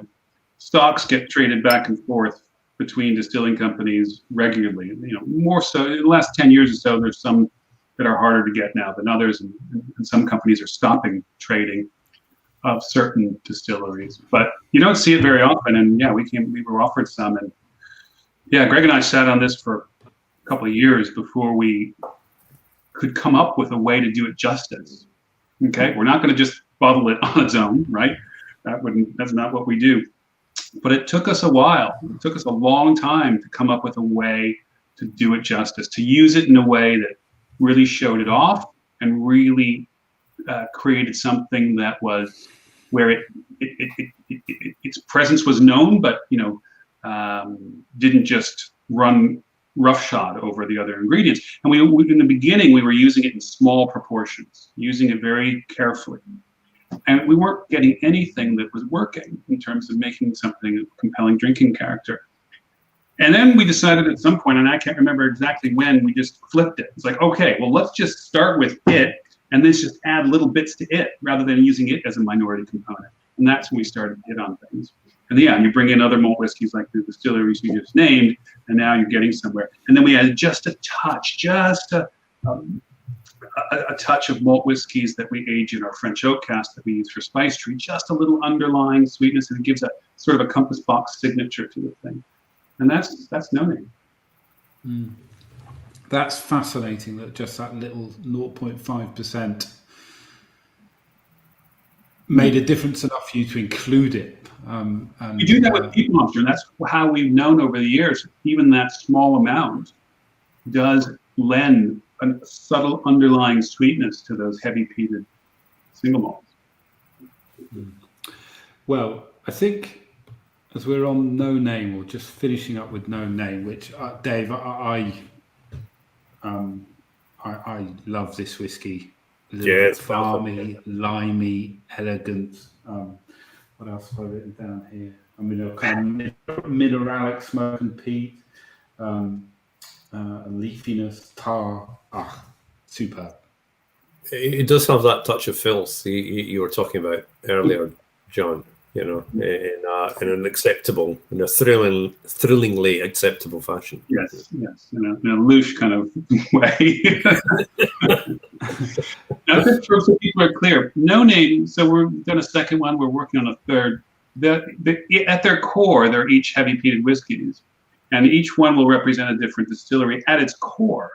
stocks get traded back and forth between distilling companies regularly. More so in the last 10 years or so, there's some that are harder to get now than others, and some companies are stopping trading of certain distilleries. But you don't see it very often. And we were offered some, and Greg and I sat on this for a couple of years before we could come up with a way to do it justice. Okay, we're not going to just bottle it on its own, right? That's not what we do. But it took us a while. It took us a long time to come up with a way to do it justice, to use it in a way that really showed it off and really created something that was where its presence was known, but didn't just run roughshod over the other ingredients. And we in the beginning, we were using it in small proportions, using it very carefully. And we weren't getting anything that was working in terms of making something of compelling drinking character. And then we decided at some point, and I can't remember exactly when, we just flipped it. It's like, okay, well, let's just start with it, and then just add little bits to it, rather than using it as a minority component. And that's when we started to hit on things. And you bring in other malt whiskeys like the distilleries you just named, and now you're getting somewhere. And then we added just a touch, a touch of malt whiskeys that we age in our French oak cask that we use for spice tree, just a little underlying sweetness, and it gives a sort of a Compass Box signature to the thing. And that's No Name. That's fascinating that just that little 0.5% made a difference enough for you to include it. We do that with peat moisture, and that's how we've known over the years, even that small amount does lend a subtle underlying sweetness to those heavy peated single malts. Well, I think as we're on No Name, or just finishing up with No Name, which Dave, I love this whiskey. It's farmy, limey, elegant. What else have I written down here? I mean, a kind of mineralic smoke and peat, leafiness, tar. Superb. It does have that touch of filth you were talking about earlier, John. In an acceptable, in a thrillingly acceptable fashion. Yes, in a louche kind of way. Now, just so people are clear, No Name. So we've done a second one. We're working on a third. At their core, they're each heavy peated whiskeys, and each one will represent a different distillery at its core.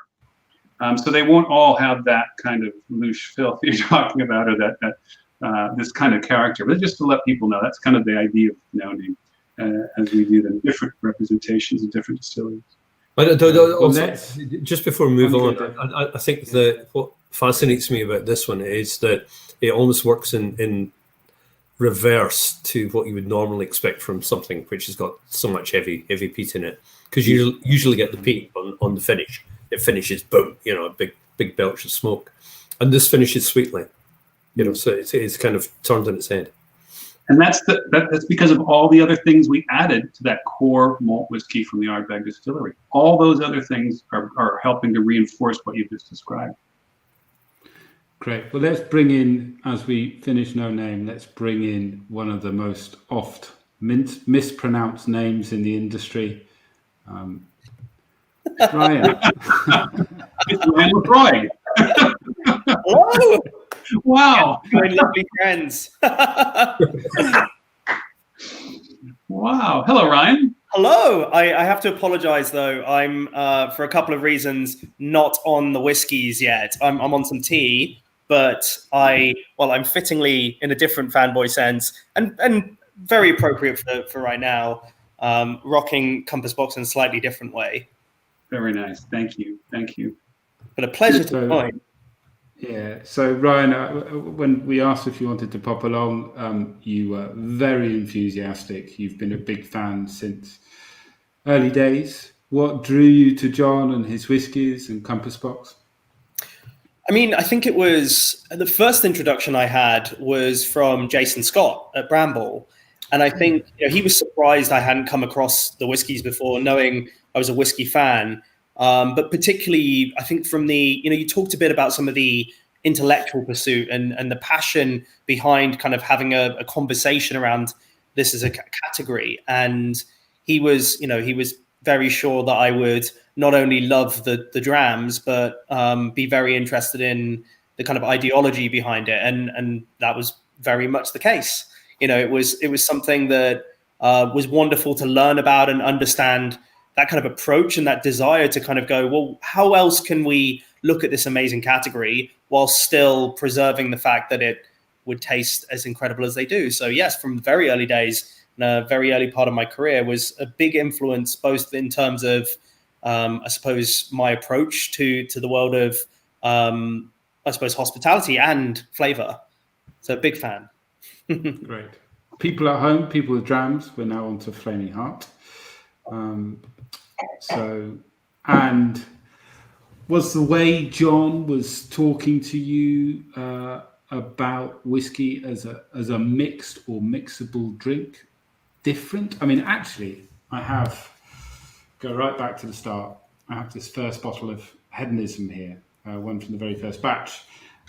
So they won't all have that kind of louche filth you're talking about, or that this kind of character. But just to let people know, that's kind of the idea of No Name, as we do the different representations of different distilleries. Just before we move on, I think fascinates me about this one is that it almost works in reverse to what you would normally expect from something which has got so much heavy peat in it, because you usually get the peat on the finish. It finishes boom, a big belch of smoke, and this finishes sweetly, so it's kind of turned on its head. And that's because of all the other things we added to that core malt whiskey from the Ardbeg distillery. All those other things are helping to reinforce what you've just described. Great. Well, let's bring in, as we finish No Name, let's bring in one of the most oft mispronounced names in the industry. Ryan. It's Ryan LaCroix. Hello. Wow. Very lovely friends. Wow. Hello, Ryan. Hello. I have to apologize, though. I'm, for a couple of reasons, not on the whiskies yet. I'm on some tea, but I'm fittingly, in a different fanboy sense, and very appropriate for right now, rocking Compass Box in a slightly different way. Very nice. Thank you. But a pleasure to join. Yeah. So Ryan, when we asked if you wanted to pop along, you were very enthusiastic. You've been a big fan since early days. What drew you to John and his whiskies and Compass Box? I mean, I think it was the first introduction I had was from Jason Scott at Bramble. And I think he was surprised I hadn't come across the whiskies before, knowing I was a whiskey fan. But particularly, I think from the, you talked a bit about some of the intellectual pursuit and the passion behind kind of having a conversation around this as a category. And he was very sure that I would not only love the drams, but be very interested in the kind of ideology behind it. And that was very much the case. It was something that was wonderful to learn about and understand, that kind of approach and that desire to kind of go, well, how else can we look at this amazing category while still preserving the fact that it would taste as incredible as they do? So yes, from very early days, and a very early part of my career was a big influence, both in terms of, I suppose, my approach to the world of, I suppose, hospitality and flavor. So big fan. Great. People at home, people with drams, we're now on to Flaming Heart. And was the way John was talking to you about whiskey as a mixed or mixable drink different? I mean, actually, go right back to the start. I have this first bottle of Hedonism here, one from the very first batch,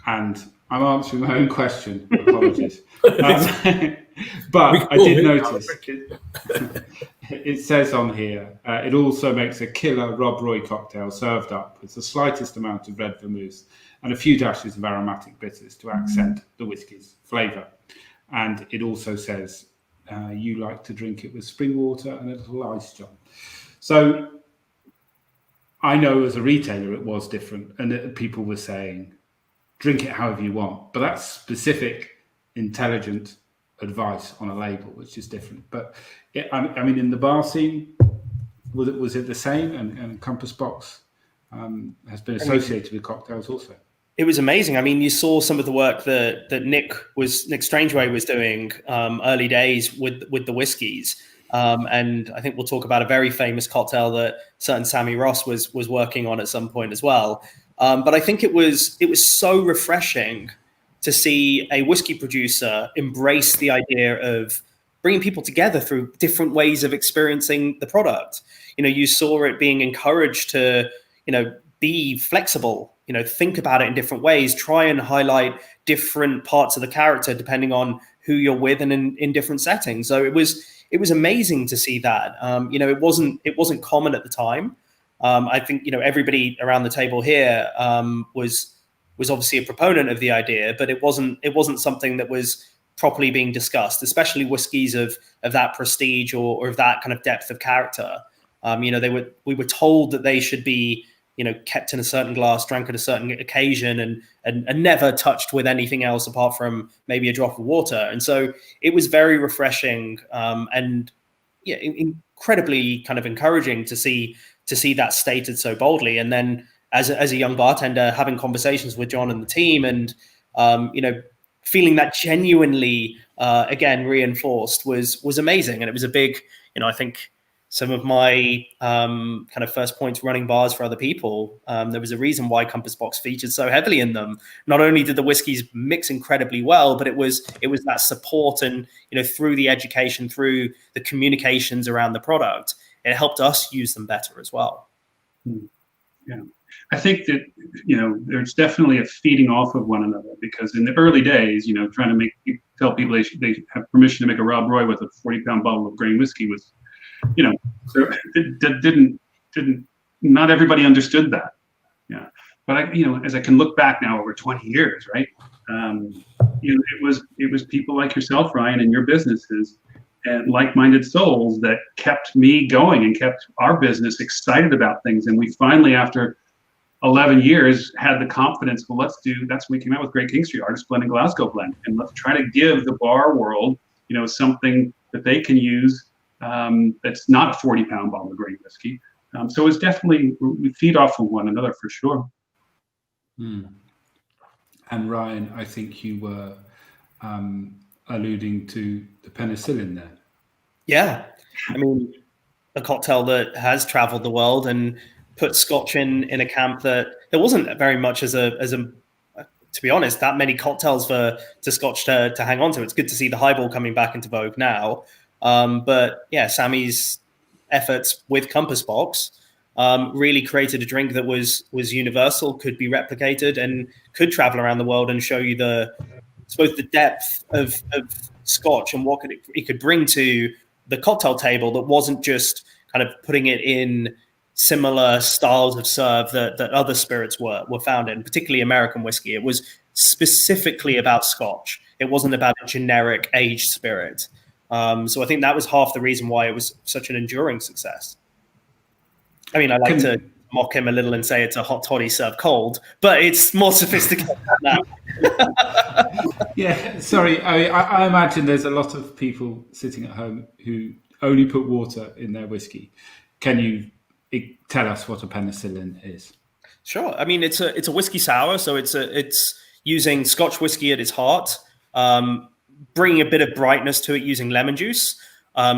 and I'm answering my own question. Apologies. But I did notice it says on here, it also makes a killer Rob Roy cocktail served up with the slightest amount of red vermouth and a few dashes of aromatic bitters to accent the whiskey's flavour. And it also says you like to drink it with spring water and a little ice, John. So I know as a retailer it was different, and people were saying, drink it however you want. But that's specific, intelligent advice on a label, which is different. But I mean, in the bar scene, was it the same? And Compass Box has been associated with cocktails also. It was amazing. I mean, you saw some of the work that Nick Strangeway was doing early days with the whiskies. And I think we'll talk about a very famous cocktail that certain Sammy Ross was working on at some point as well. But I think it was so refreshing to see a whiskey producer embrace the idea of bringing people together through different ways of experiencing the product. You saw it being encouraged to, be flexible, think about it in different ways, try and highlight different parts of the character depending on who you're with and in different settings. So it was amazing to see that. It wasn't common at the time. I think, everybody around the table here was obviously a proponent of the idea, but it wasn't something that was properly being discussed, especially whiskies of that prestige or of that kind of depth of character. We were told that they should be, kept in a certain glass, drank at a certain occasion, and never touched with anything else apart from maybe a drop of water. And so it was very refreshing and incredibly kind of encouraging to see that stated so boldly. And then as a young bartender, having conversations with John and the team, and feeling that genuinely again reinforced was amazing. And it was a big, I think some of my kind of first points running bars for other people, there was a reason why Compass Box featured so heavily in them. Not only did the whiskeys mix incredibly well, but it was that support, and through the education, through the communications around the product, it helped us use them better as well. Yeah, I think that there's definitely a feeding off of one another, because in the early days, trying to tell people they have permission to make a Rob Roy with a 40-pound bottle of grain whiskey was, so it didn't not everybody understood that. Yeah, but as I can look back now over 20 years, right? It was people like yourself, Ryan, and your businesses and like-minded souls that kept me going and kept our business excited about things. And we finally, after 11 years, had the confidence. Well, that's when we came out with Great King Street Artist Blend and Glasgow Blend, and let's try to give the bar world, something that they can use that's not a 40-pound bottle of grain whiskey. So it's definitely, we feed off of one another for sure. Mm. And Ryan, I think you were alluding to the penicillin there. Yeah, I mean, a cocktail that has traveled the world and put Scotch in a camp that there wasn't very much as a to be honest, that many cocktails to Scotch to hang on to. It's good to see the highball coming back into vogue now. But yeah, Sammy's efforts with Compass Box really created a drink that was universal, could be replicated, and could travel around the world and show you both the depth of Scotch and what it could bring to the cocktail table, that wasn't just kind of putting it in similar styles of serve that other spirits were found in, particularly American whiskey. It was specifically about Scotch. It wasn't about a generic aged spirit. So I think that was half the reason why it was such an enduring success. I mean, I like to mock him a little and say it's a hot toddy served cold, but it's more sophisticated than that. Yeah, sorry. I imagine there's a lot of people sitting at home who only put water in their whiskey. Can you tell us what a penicillin is? Sure. I mean, it's a whiskey sour, so it's using Scotch whiskey at its heart, bringing a bit of brightness to it using lemon juice,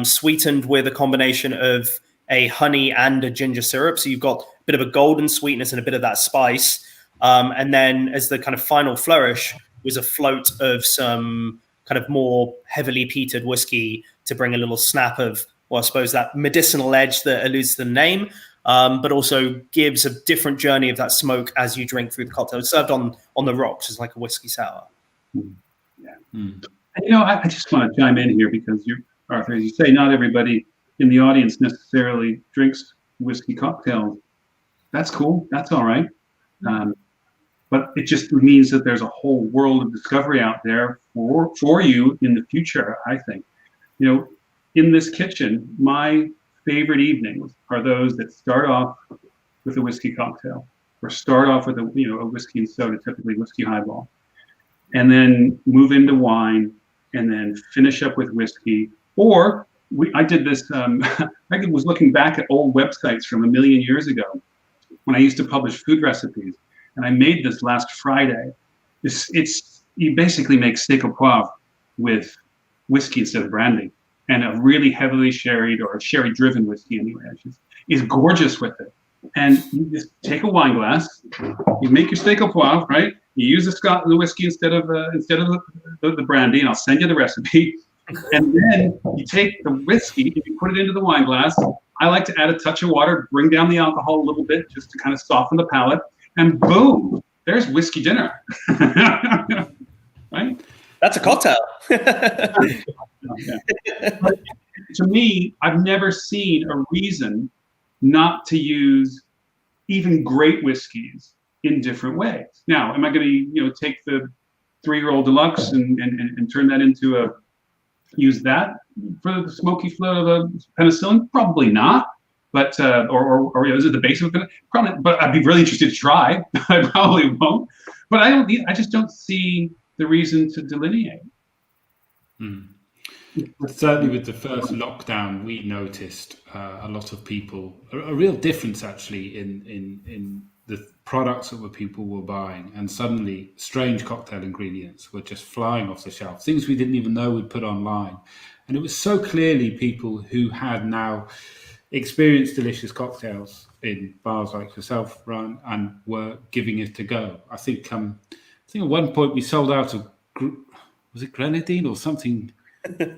sweetened with a combination of a honey and a ginger syrup. So you've got a bit of a golden sweetness and a bit of that spice. And then as the kind of final flourish was a float of some kind of more heavily peated whiskey to bring a little snap of, well, I suppose that medicinal edge that alludes to the name, but also gives a different journey of that smoke as you drink through the cocktail. It's served on the rocks as like a whiskey sour. Yeah. And, I just want to chime in here because Arthur, as you say, not everybody in the audience necessarily drinks whiskey cocktails. That's cool. That's all right. But it just means that there's a whole world of discovery out there for you in the future, I think. In this kitchen, my favorite evenings are those that start off with a whiskey cocktail, or start off with a whiskey and soda, typically whiskey highball, and then move into wine, and then finish up with whiskey. Or I did this. I was looking back at old websites from 1 million years ago when I used to publish food recipes, and I made this last Friday. You basically make steak au poivre with whiskey instead of brandy, and a really heavily sherried or sherry-driven whiskey anyway. Is gorgeous with it. And you just take a wine glass, you make your steak au poivre, right? You use the whiskey instead of the brandy, and I'll send you the recipe. And then you take the whiskey and you put it into the wine glass. I like to add a touch of water, bring down the alcohol a little bit, just to kind of soften the palate. And boom, there's whiskey dinner. Right? That's a cocktail. But to me, I've never seen a reason not to use even great whiskeys in different ways. Now, am I going to take the 3-year-old deluxe and turn that into use that for the smoky float of a penicillin? Probably not. But or is it the base of it? Probably. But I'd be really interested to try. I probably won't. But I just don't see the reason to delineate. Certainly with the first lockdown, we noticed a lot of people, a real difference actually in the products that people were buying, and suddenly strange cocktail ingredients were just flying off the shelf, things we didn't even know we'd put online. And it was so clearly people who had now experienced delicious cocktails in bars like yourself, Ryan, and were giving it a go. I think at one point we sold out of, was it grenadine or something?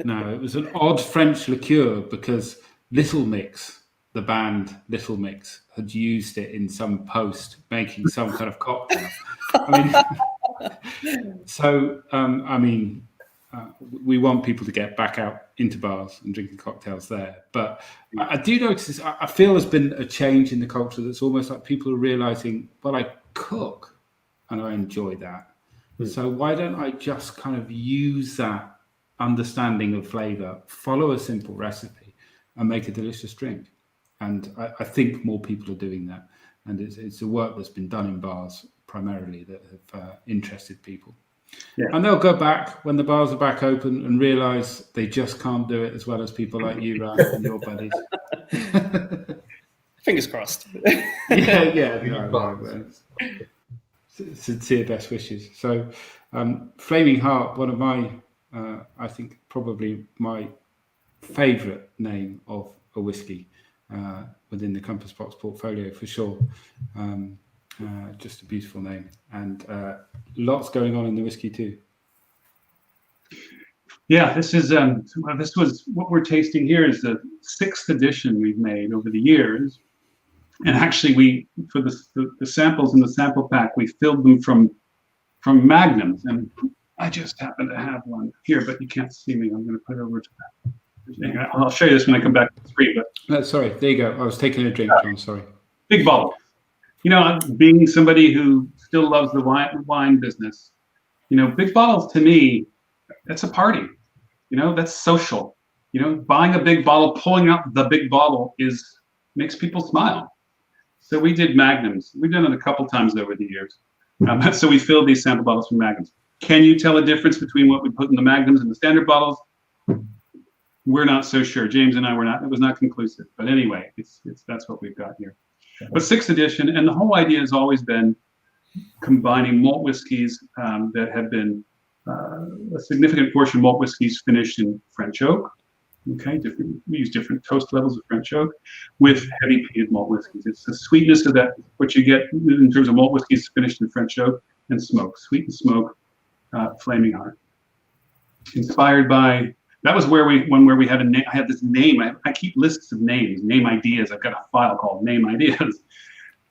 No, it was an odd French liqueur because Little Mix, the band Little Mix, had used it in some post making some kind of cocktail. We want people to get back out into bars and drinking cocktails there. But I do notice, I feel there's been a change in the culture that's almost like people are realizing, well, I cook and I enjoy that. So why don't I just kind of use that understanding of flavor, follow a simple recipe and make a delicious drink? And I think more people are doing that. And it's the work that's been done in bars primarily that have interested people. Yeah. And they'll go back when the bars are back open and realize they just can't do it as well as people like you, Ryan, and your buddies. Fingers crossed. Sincere best wishes. So, Flaming Heart, one of my, I think probably my favourite name of a whiskey within the Compass Box portfolio for sure. Just a beautiful name, and lots going on in the whiskey too. Yeah, this was what we're tasting here is the 6th edition we've made over the years, and actually we for the samples in the sample pack we filled them from magnums, and I just happen to have one here, but you can't see me. I'm going to put it over to that. I'll show you this when I come back to the screen. But sorry, there you go. I was taking a drink. I'm sorry. Big bottle. You know, being somebody who still loves the wine business, you know, big bottles to me, that's a party. You know, that's social. You know, buying a big bottle, pulling out the big bottle makes people smile. So we did magnums. We've done it a couple times over the years. So we filled these sample bottles from magnums. Can you tell a difference between what we put in the magnums and the standard bottles? We're not so sure. James and I were not. It was not conclusive. But anyway, that's what we've got here. But 6th edition, and the whole idea has always been combining malt whiskeys that have been a significant portion of malt whiskeys finished in French oak. Okay, we use different toast levels of French oak with heavy peated malt whiskeys. It's the sweetness of that, what you get in terms of malt whiskeys finished in French oak and smoke, sweet and smoke, Flaming Heart. Inspired by. That was where we had a name. I had this name. I keep lists of names, name ideas. I've got a file called Name Ideas,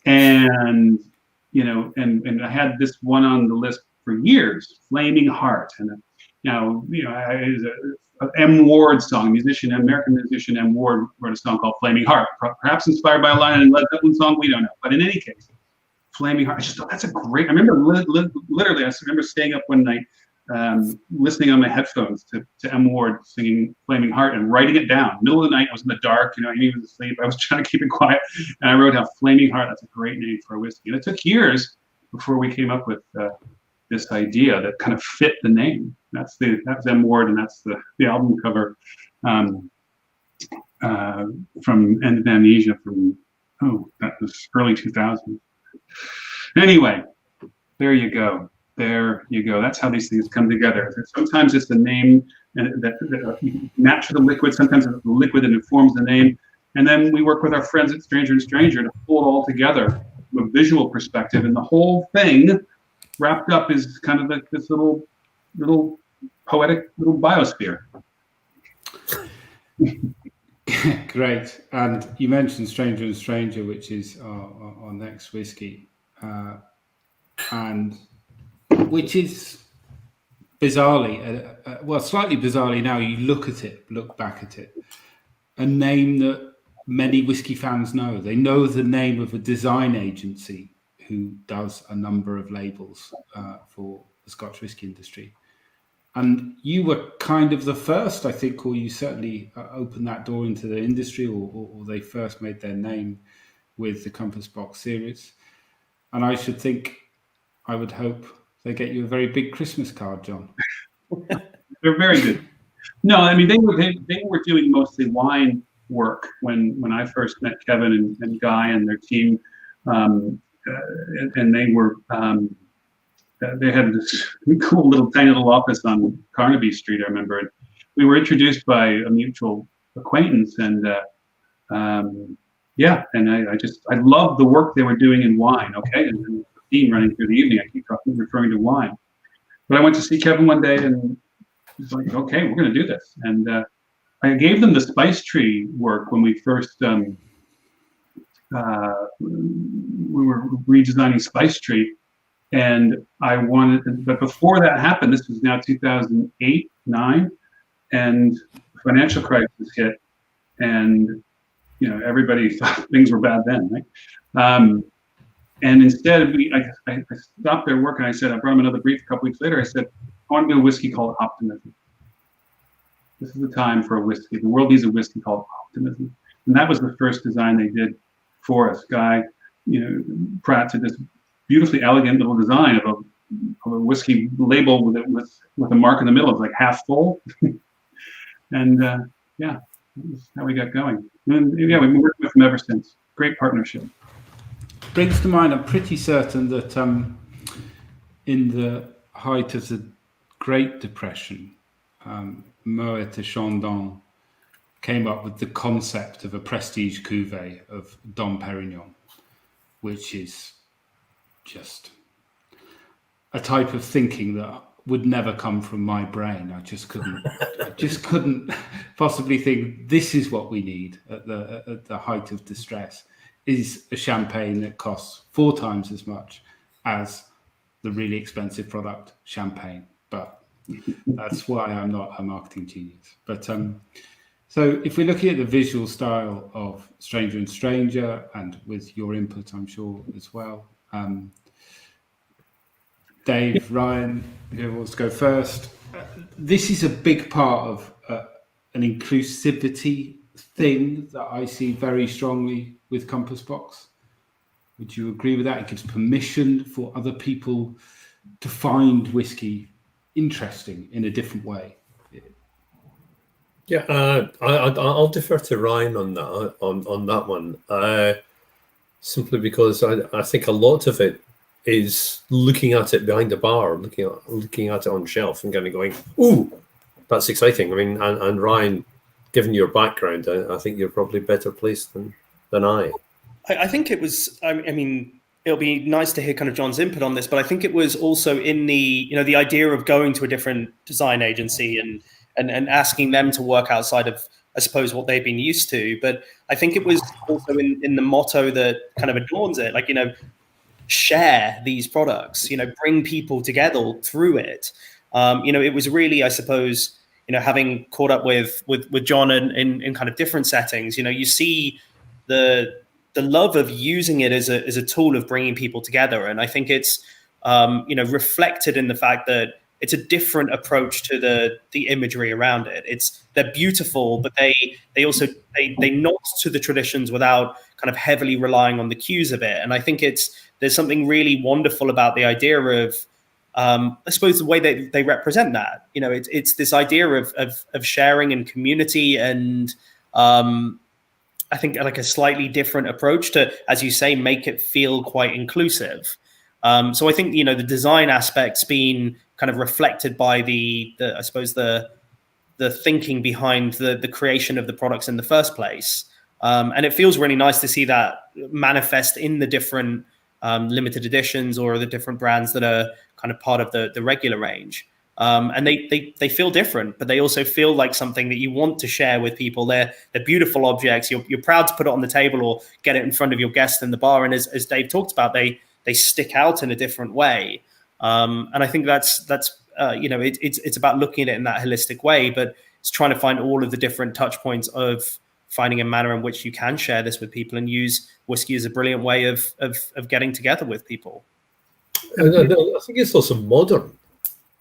and you know, and I had this one on the list for years, Flaming Heart, and M. Ward song, American musician M. Ward wrote a song called Flaming Heart, perhaps inspired by a line in Led Zeppelin song. We don't know, but in any case, Flaming Heart. I just thought that's a great. I remember literally. I remember staying up one night. Listening on my headphones to M. Ward singing Flaming Heart and writing it down. Middle of the night, I was in the dark, you know, he was asleep. I was trying to keep it quiet. And I wrote down Flaming Heart. That's a great name for a whiskey. And it took years before we came up with this idea that kind of fit the name. That's M. Ward, and that's the album cover from End of Amnesia that was early 2000s. Anyway, there you go. There you go. That's how these things come together. Sometimes it's the name that match the liquid. Sometimes it's the liquid that informs the name. And then we work with our friends at Stranger and Stranger to pull it all together from a visual perspective. And the whole thing wrapped up is kind of like this little poetic little biosphere. Great. And you mentioned Stranger and Stranger, which is our next whiskey. And which is bizarrely, slightly bizarrely now, you look back at it, a name that many whiskey fans know. They know the name of a design agency who does a number of labels for the Scotch whiskey industry. And you were kind of the first, I think, or you certainly opened that door into the industry, or they first made their name with the Compass Box series. And I would hope they get you a very big Christmas card, John. They're very good. No, I mean, they were doing mostly wine work when I first met Kevin and Guy and their team and they were they had this cool little tiny little office on Carnaby Street. I remember, and we were introduced by a mutual acquaintance, and yeah, and I loved the work they were doing in wine. Okay, and then the theme running through the evening, I keep referring to wine. But I went to see Kevin one day, and he's like, "Okay, we're going to do this." And I gave them the spice tree work when we first we were redesigning Spice Tree, and I wanted. But before that happened, this was now 2008, 9, and the financial crisis hit, and everybody thought things were bad then, right? And instead, I stopped their work and I said, I brought them another brief a couple weeks later. I said, I want to do a whiskey called Optimism. This is the time for a whiskey. The world needs a whiskey called Optimism. And that was the first design they did for us. Guy, Pratt did this beautifully elegant little design of a whiskey label with a mark in the middle. It's like half full. And yeah, that's how we got going. And yeah, we've been working with them ever since. Great partnership. Brings to mind, I'm pretty certain that in the height of the Great Depression, Moet de Chandon came up with the concept of a prestige cuvee of Dom Perignon, which is just a type of thinking that would never come from my brain. I just couldn't possibly think this is what we need at the height of distress. Is a champagne that costs 4 times as much as the really expensive product champagne. But that's why I'm not a marketing genius. But so if we're looking at the visual style of Stranger and Stranger, and with your input, I'm sure, as well. Dave, Ryan, who wants to go first? This is a big part of an inclusivity thing that I see very strongly with Compass Box. Would you agree with that? It gives permission for other people to find whiskey interesting in a different way. Yeah, I'll defer to Ryan on that one. Simply because I think a lot of it is looking at it behind the bar, looking at it on shelf, and kind of going, "Ooh, that's exciting." I mean, and Ryan, given your background, I think you're probably better placed than I. I think it was. I mean, it'll be nice to hear kind of John's input on this, but I think it was also in the the idea of going to a different design agency and asking them to work outside of, I suppose, what they've been used to. But I think it was also in the motto that kind of adorns it, like, share these products, bring people together through it. It was really, I suppose, having caught up with John in kind of different settings, you see the love of using it as a tool of bringing people together. And I think it's, reflected in the fact that it's a different approach to the imagery around it. They're beautiful, but they also nod to the traditions without kind of heavily relying on the cues of it. And I think there's something really wonderful about the idea of, I suppose, the way they represent that. It's this idea of sharing and community, and I think like a slightly different approach to, as you say, make it feel quite inclusive. So I think the design aspect's been kind of reflected by the I suppose the thinking behind the creation of the products in the first place, and it feels really nice to see that manifest in the different limited editions or the different brands that are kind of part of the regular range. And they feel different, but they also feel like something that you want to share with people. They're beautiful objects. You're proud to put it on the table or get it in front of your guest in the bar. And as Dave talked about, they stick out in a different way. And I think that's it's about looking at it in that holistic way, but it's trying to find all of the different touch points of finding a manner in which you can share this with people and use whiskey as a brilliant way of getting together with people. And I think it's also modern,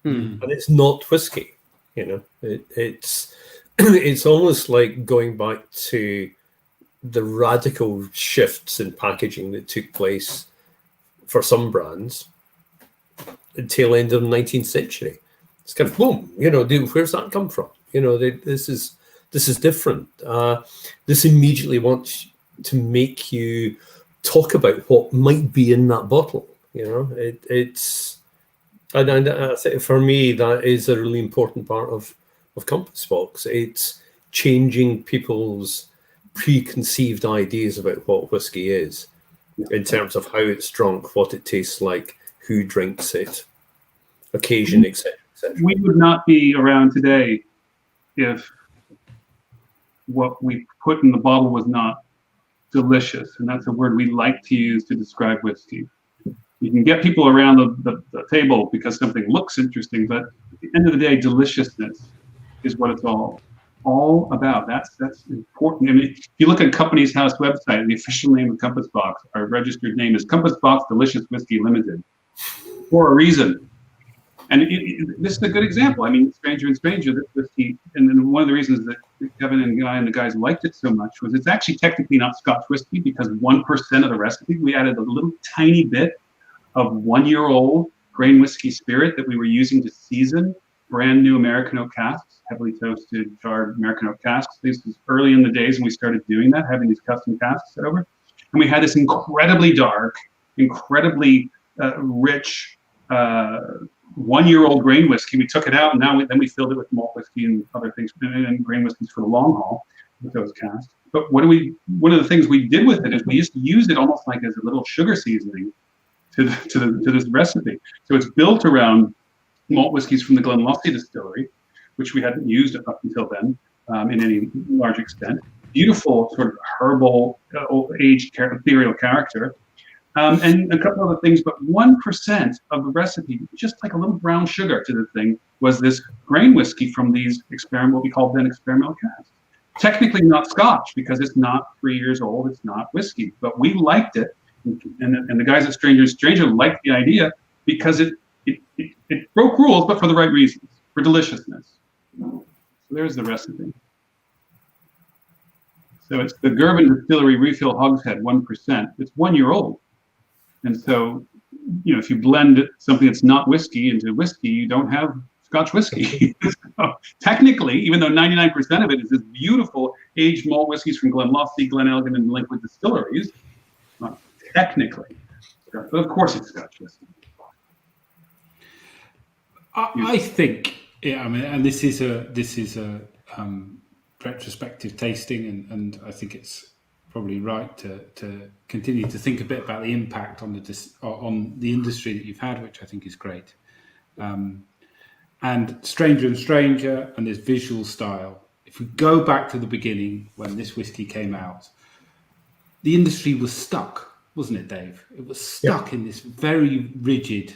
and it's not whiskey. It's it's almost like going back to the radical shifts in packaging that took place for some brands at the tail end of the 19th century. It's kind of boom, where's that come from? This is different. This immediately wants to make you talk about what might be in that bottle. And I think for me that is a really important part of Compass Box. It's changing people's preconceived ideas about what whiskey is, in terms of how it's drunk, what it tastes like, who drinks it, occasion, etc. We would not be around today if what we put in the bottle was not delicious, and that's a word we like to use to describe whiskey. You can get people around the table because something looks interesting, but at the end of the day, deliciousness is what it's all about. That's important. I mean, if you look at Company's House website, the official name of Compass Box, our registered name is Compass Box Delicious Whiskey Limited, for a reason. And this is a good example. I mean, Stranger and Stranger, this whiskey, and then one of the reasons that Kevin and Guy and the guys liked it so much was it's actually technically not Scotch whiskey, because 1% of the recipe, we added a little tiny bit of 1-year-old grain whiskey spirit that we were using to season brand new American oak casks, heavily toasted, charred American oak casks. This was early in the days when we started doing that, having these custom casks set over. And we had this incredibly dark, incredibly rich 1-year-old grain whiskey. We took it out, and then we filled it with malt whiskey and other things, and grain whiskeys for the long haul with those casks. But one of the things we did with it is we used to use it almost like as a little sugar seasoning to this recipe. So it's built around malt whiskeys from the Glenlottie distillery, which we hadn't used up until then in any large extent. Beautiful sort of herbal, aged ethereal character. And a couple other things, but 1% of the recipe, just like a little brown sugar to the thing, was this grain whiskey from these what we called then experimental casks. Technically not Scotch, because it's not 3 years old, it's not whiskey, but we liked it. And the guys at Stranger liked the idea because it broke rules, but for the right reasons, for deliciousness. So there's the recipe. So it's the Girvan Distillery Refill Hogshead, 1%. It's 1 year old. And so, if you blend something that's not whiskey into whiskey, you don't have Scotch whiskey. So technically, even though 99% of it is this beautiful aged malt whiskeys from Glenlottie, Glenelgin, and Linkwood distilleries, not technically, but of course it's Scotch whiskey. I think, and this is a retrospective tasting, and I think it's probably right to continue to think a bit about the impact on the industry that you've had, which I think is great. And Stranger and Stranger and this visual style. If we go back to the beginning when this whiskey came out, the industry was stuck, wasn't it, Dave? It was stuck in this very rigid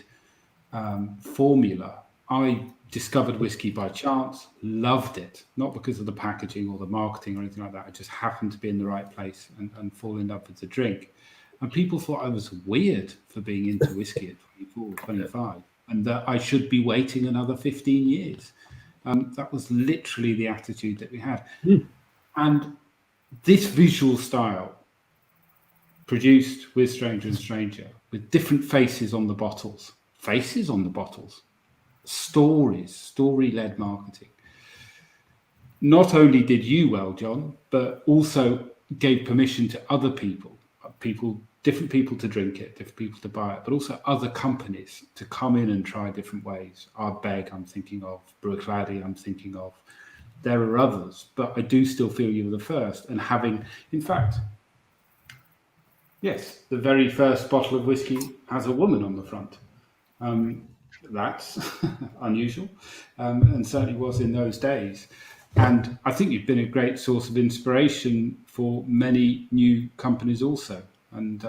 formula. I discovered whiskey by chance, loved it, not because of the packaging or the marketing or anything like that. I just happened to be in the right place and fall in love with the drink. And people thought I was weird for being into whiskey at 24, 25, and that I should be waiting another 15 years. That was literally the attitude that we had. And this visual style, produced with Stranger and Stranger, with different faces on the bottles, story-led marketing. Not only did you well, John, but also gave permission to other people, different people to drink it, different people to buy it, but also other companies to come in and try different ways. Ardbeg, I'm thinking of. Bruichladdich, I'm thinking of. There are others, but I do still feel you were the first. And having, in fact, yes, the very first bottle of whiskey has a woman on the front. That's unusual, and certainly was in those days. And I think you've been a great source of inspiration for many new companies also. And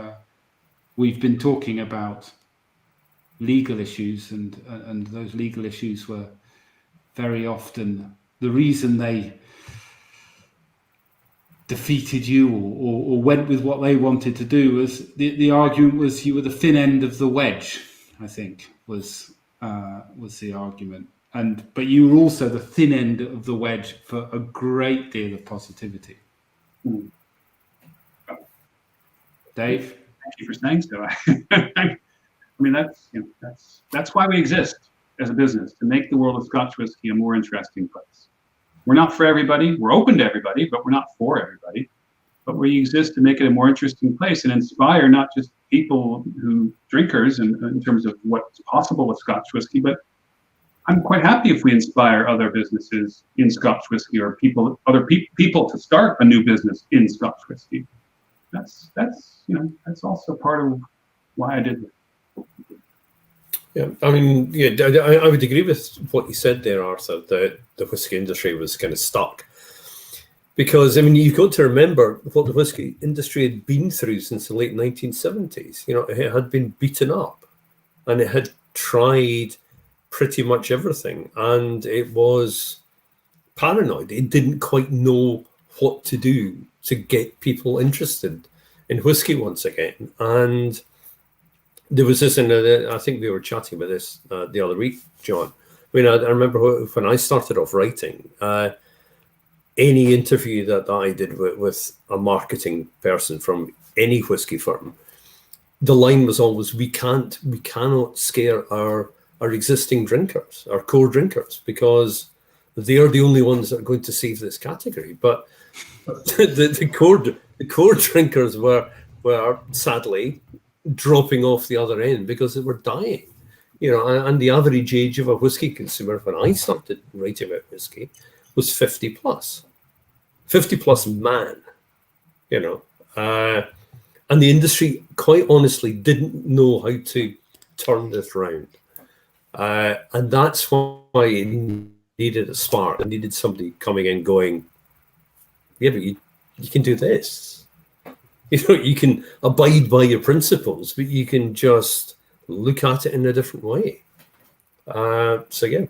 we've been talking about legal issues, and those legal issues were very often the reason they defeated you or went with what they wanted to do. Was the argument was you were the thin end of the wedge, I think, was the argument. But you were also the thin end of the wedge for a great deal of positivity. Dave? Thank you for saying so. I mean, that's why we exist as a business, to make the world of Scotch whiskey a more interesting place. We're not for everybody. We're open to everybody, but we're not for everybody. but we exist to make it a more interesting place and inspire not just people drinkers in terms of what's possible with Scotch whiskey, but I'm quite happy if we inspire other businesses in Scotch whiskey or other people to start a new business in Scotch whiskey. That's also part of why I did it. Yeah, I mean, yeah, I would agree with what you said there, Arthur, that the whiskey industry was kind of stuck. Because, I mean, you've got to remember what the whiskey industry had been through since the late 1970s. You know, it had been beaten up and it had tried pretty much everything. And it was paranoid. It didn't quite know what to do to get people interested in whiskey once again. And there was this, and I think we were chatting about this the other week, John. I mean, I remember when I started off writing, any interview that I did with a marketing person from any whiskey firm, the line was always, we cannot scare our existing drinkers, our core drinkers, because they are the only ones that are going to save this category. But the core drinkers were sadly dropping off the other end because they were dying. You know, and the average age of a whiskey consumer when I started writing about whiskey was 50 plus man, you know, and the industry quite honestly didn't know how to turn this round, and that's why it needed a spark. It needed somebody coming in going, yeah, but you can do this, you know, you can abide by your principles, but you can just look at it in a different way. So yeah,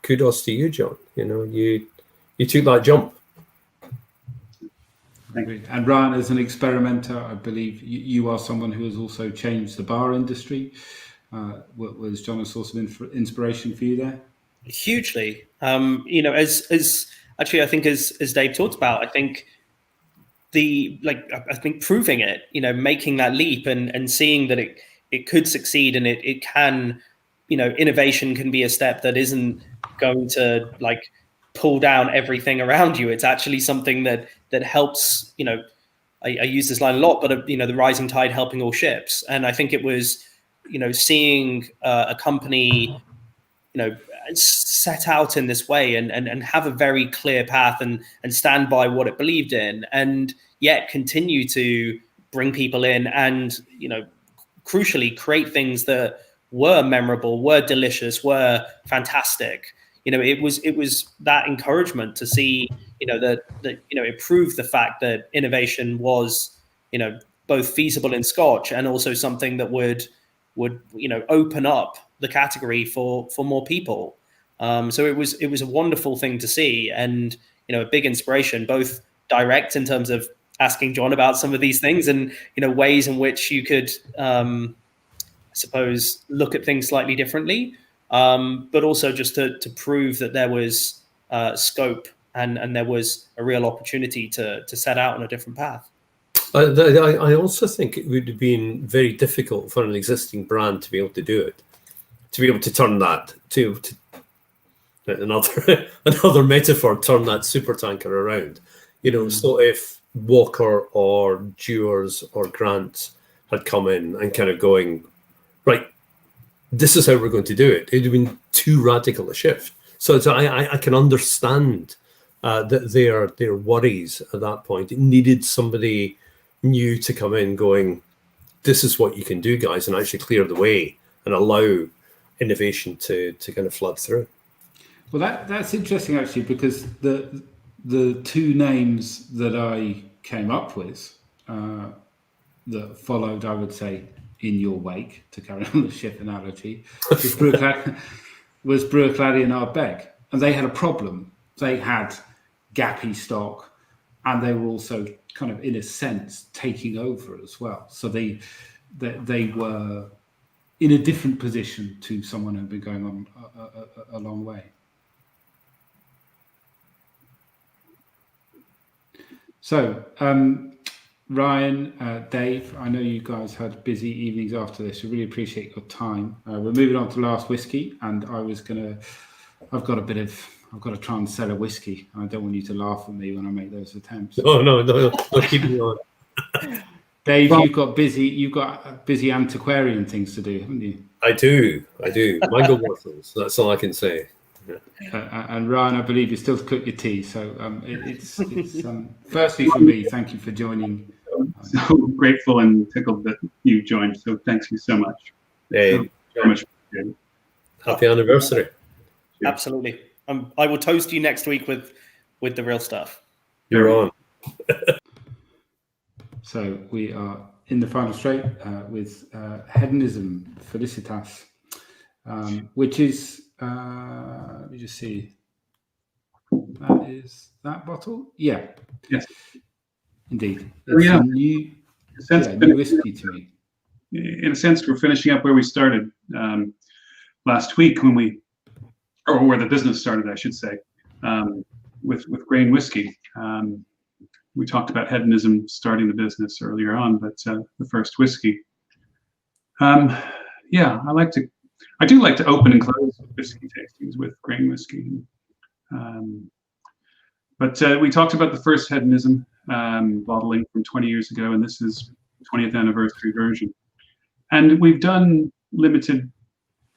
kudos to you, John. You know, you took that jump. And Ryan, as an experimenter, I believe you are someone who has also changed the bar industry. Was John a source of inspiration for you there? Hugely. You know, as actually, I think as Dave talked about, I think proving it, you know, making that leap and seeing that it could succeed and it can, you know, innovation can be a step that isn't going to like pull down everything around you. It's actually something that helps, you know, I use this line a lot, but you know, the rising tide helping all ships. And I think it was, you know, seeing a company, you know, set out in this way and have a very clear path and stand by what it believed in, and yet continue to bring people in and, you know, crucially create things that were memorable, were delicious, were fantastic. You know, it was that encouragement to see, you know, that you know, it proved the fact that innovation was, you know, both feasible in Scotch and also something that would you know, open up the category for more people. So it was a wonderful thing to see, and you know, a big inspiration, both direct in terms of asking John about some of these things, and you know, ways in which you could I suppose look at things slightly differently, but also just to prove that there was scope and there was a real opportunity to set out on a different path. I also think it would have been very difficult for an existing brand to be able to do it, to be able to turn that to another metaphor, turn that super tanker around. You know, so if Walker or Dewars or Grant had come in and kind of going, right, this is how we're going to do it, it would have been too radical a shift. So I can understand that their worries at that point. It needed somebody new to come in going, this is what you can do, guys, and actually clear the way and allow innovation to kind of flood through. Well, that's interesting actually, because the two names that I came up with that followed, I would say, in your wake, to carry on the ship analogy, was Brewer-Clady and Ardbeg, and they had a problem. They had gappy stock, and they were also kind of, in a sense, taking over as well. So they were in a different position to someone who'd been going on a long way. So, Ryan, Dave, I know you guys had busy evenings after this. We really appreciate your time. We're moving on to last whiskey, and I was going to I've got to try and sell a whiskey. I don't want you to laugh at me when I make those attempts. No, keep me on. Dave, you've got busy antiquarian things to do, haven't you? I do. Mango waffles. That's all I can say. And Ryan, I believe you still cook your tea. So it's firstly for me, thank you for joining. So grateful and tickled that you joined. So thanks you so much. Hey, very much appreciated. Happy anniversary. Absolutely. I will toast you next week with the real stuff. You're on. So we are in the final straight with Hedonism Felicitas, which is, let me just see, that is that bottle? Yeah. Yes. Indeed. It's a new whiskey to me. In a sense, we're finishing up where we started last week or where the business started, I should say, with grain whiskey. We talked about hedonism starting the business earlier on, but the first whiskey. I do like to open and close whiskey tastings with grain whiskey. But we talked about the first hedonism bottling from 20 years ago, and this is 20th anniversary version. And we've done limited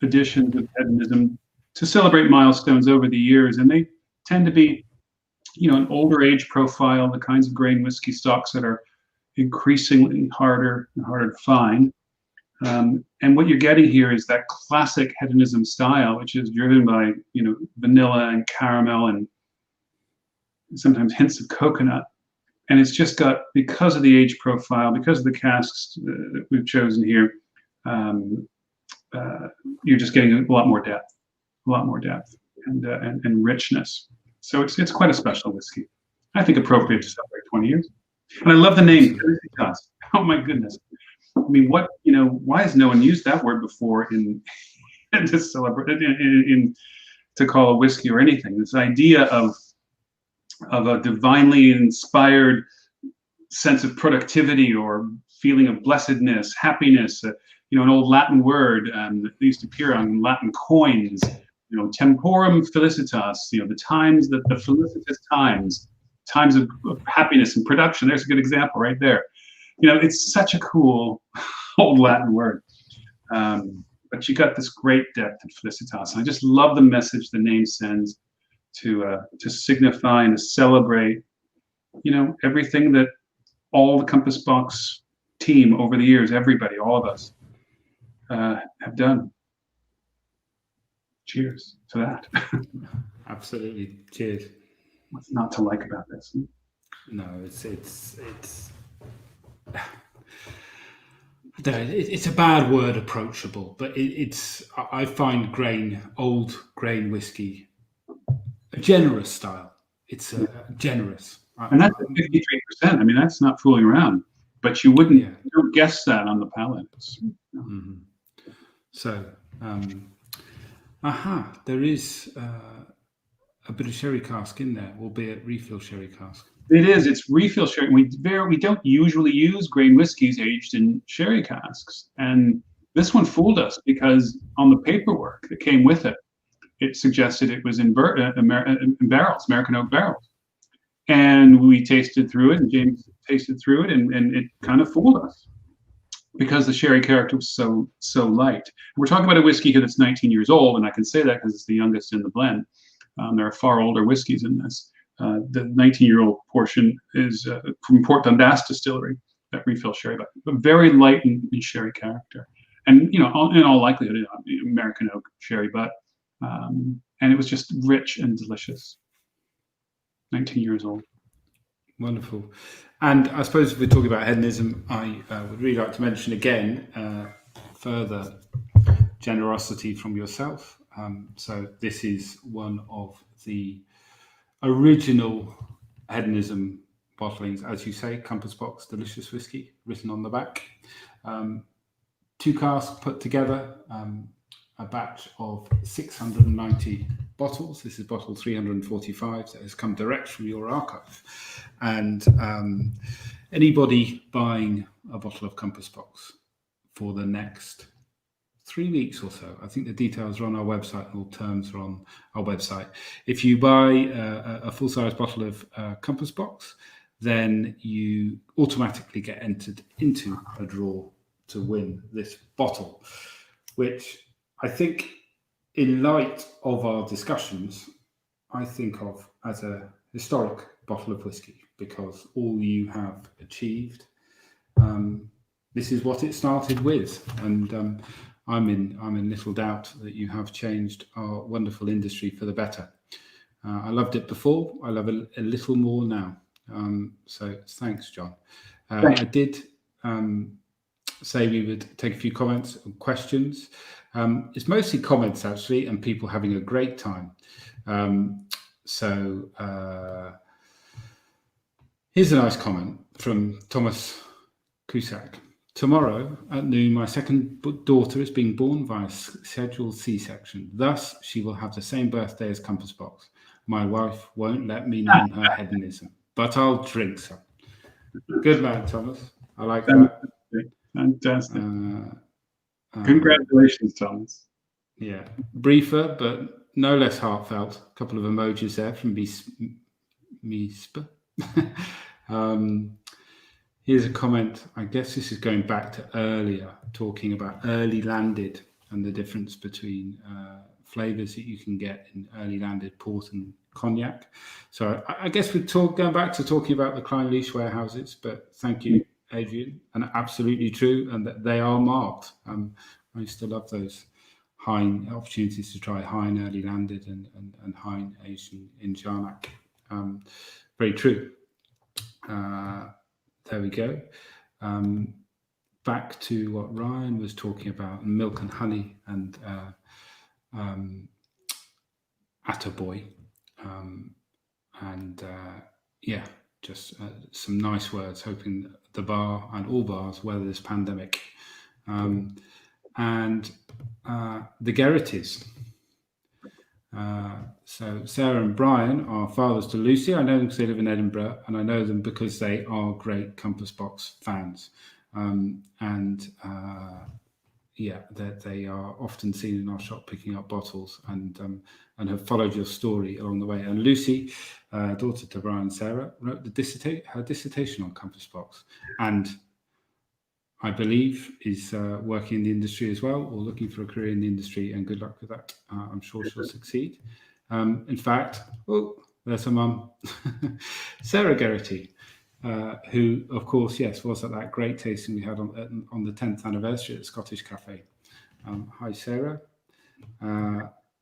editions of hedonism to celebrate milestones over the years, and they tend to be, an older age profile, the kinds of grain whiskey stocks that are increasingly harder and harder to find. And what you're getting here is that classic hedonism style, which is driven by, vanilla and caramel and sometimes hints of coconut. And it's just got, because of the age profile, because of the casks that we've chosen here, you're just getting a lot more depth and richness. So it's quite a special whiskey. I think appropriate to celebrate 20 years. And I love the name, Felicitas. Oh my goodness. I mean, why has no one used that word before to celebrate, to call a whiskey or anything? This idea of a divinely inspired sense of productivity or feeling of blessedness, happiness, an old Latin word that used to appear on Latin coins, temporum felicitas, the times, the felicitous times of happiness and production. There's a good example right there. It's such a cool old Latin word. But you got this great depth in felicitas. And I just love the message the name sends to signify and to celebrate, everything that all the Compass Box team over the years, everybody, all of us, have done. Cheers to that. Absolutely. Cheers. What's not to like about this? No, it's a bad word, approachable, but I find old grain whiskey a generous style. It's generous. And that's 53%. I mean, that's not fooling around, but you don't guess that on the palate. Mm-hmm. So, there is a bit of sherry cask in there, albeit refill sherry cask. It is. It's refill sherry. We don't usually use grain whiskies aged in sherry casks, and this one fooled us because on the paperwork that came with it, it suggested it was in barrels, American oak barrels, and we tasted through it, and James tasted through it, and it kind of fooled us because the sherry character was so light. We're talking about a whiskey here that's 19 years old, and I can say that because it's the youngest in the blend. There are far older whiskeys in this. The 19-year-old portion is from Port Dundas Distillery, that refill sherry, but very light in sherry character, and in all likelihood, American oak sherry, but and it was just rich and delicious. 19 years old. Wonderful. And I suppose if we're talking about hedonism, I would really like to mention again further generosity from yourself. So this is one of the original hedonism bottlings, as you say, Compass Box Delicious Whiskey, written on the back. 2 casks put together, a batch of 690 bottles. This is bottle 345 that has come direct from your archive. And anybody buying a bottle of Compass Box for the next 3 weeks or so. I think the details are on our website and all terms are on our website. If you buy a full-size bottle of Compass Box, then you automatically get entered into a draw to win this bottle, which I think, in light of our discussions, I think of as a historic bottle of whiskey, because all you have achieved, this is what it started with, and I'm in little doubt that you have changed our wonderful industry for the better. I loved it before. I love it a little more now. So thanks, John. I did say we would take a few comments and questions. It's mostly comments, actually, and people having a great time. So here's a nice comment from Thomas Cusack. Tomorrow at noon, my second daughter is being born via scheduled C-section. Thus, she will have the same birthday as Compass Box. My wife won't let me name her hedonism, but I'll drink some. Good man, Thomas. I like that. Fantastic. Congratulations, Thomas. Yeah. Briefer, but no less heartfelt. A couple of emojis there from Mispa. Here's a comment. I guess this is going back to earlier, talking about early landed and the difference between flavors that you can get in early landed port and cognac. So I guess we're going back to talking about the Klein Leash warehouses, but thank you, Adrian. And absolutely true, and that they are marked. I used to love those Hein opportunities to try Hein early landed and Hein Asian in Jarnac. Very true. There we go. Back to what Ryan was talking about, milk and honey and Attaboy. Yeah, just some nice words, hoping the bar and all bars weather this pandemic. And the Geraghties. So Sarah and Brian are fathers to Lucy. I know them because they live in Edinburgh, and I know them because they are great Compass Box fans. Yeah, they are often seen in our shop picking up bottles and have followed your story along the way. And Lucy, daughter to Brian and Sarah, wrote her dissertation on Compass Box, and I believe is working in the industry as well, or looking for a career in the industry, and good luck with that. I'm sure she'll succeed. In fact, there's her mum, Sarah Geraghty, who, of course, yes, was at that great tasting we had on the 10th anniversary at the Scottish Cafe. Hi, Sarah.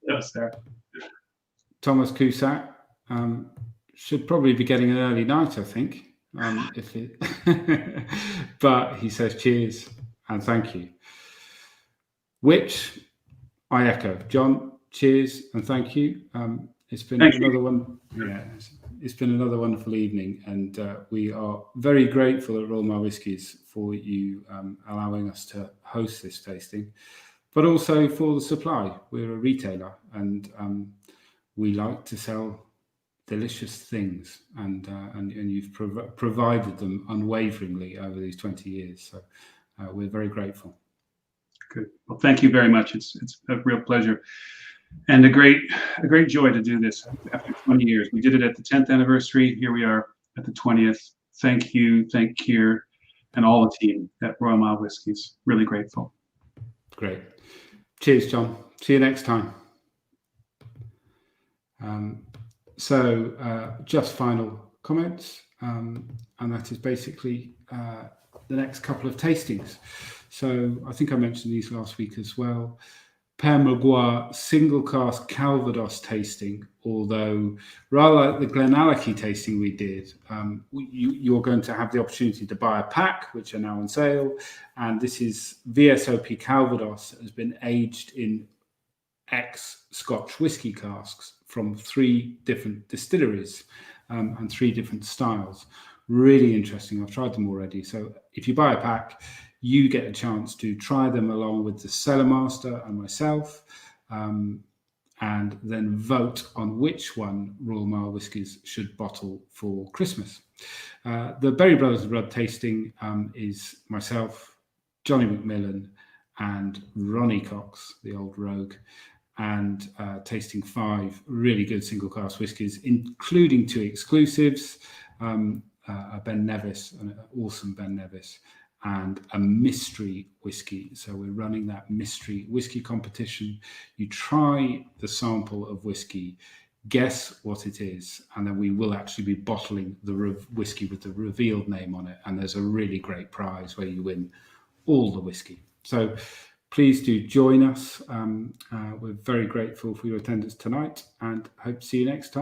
Yes, Sarah. Thomas Cusack should probably be getting an early night, I think. But he says cheers and thank you, which I echo. John, cheers and thank you. It's been another one. Yeah, it's been another wonderful evening, and we are very grateful at Royal Mile Whiskies for you allowing us to host this tasting, but also for the supply. We're a retailer, and we like to sell delicious things, and you've provided them unwaveringly over these 20 years. So we're very grateful. Good. Well, thank you very much. It's a real pleasure and a great joy to do this after 20 years. We did it at the 10th anniversary. Here we are at the 20th. Thank you, thank Keir, and all the team at Royal Mile Whiskies. Really grateful. Great. Cheers, John. See you next time. So just final comments, and that is basically the next couple of tastings. So I think I mentioned these last week as well. Père Maguire single cask Calvados tasting, although rather like the Glenallachie tasting we did, you're going to have the opportunity to buy a pack, which are now on sale. And this is VSOP Calvados that has been aged in ex-Scotch whiskey casks from 3 different distilleries and 3 different styles. Really interesting. I've tried them already. So if you buy a pack, you get a chance to try them along with the cellar master and myself, and then vote on which one Royal Mile Whiskies should bottle for Christmas. The Berry Brothers Rub tasting is myself, Johnny McMillan, and Ronnie Cox, the old rogue, and tasting 5 really good single cask whiskies, including 2 exclusives, a Ben Nevis, an awesome Ben Nevis, and a mystery whiskey. So we're running that mystery whiskey competition. You try the sample of whiskey, guess what it is, and then we will actually be bottling the whiskey with the revealed name on it. And there's a really great prize where you win all the whiskey. So please do join us. We're very grateful for your attendance tonight and hope to see you next time.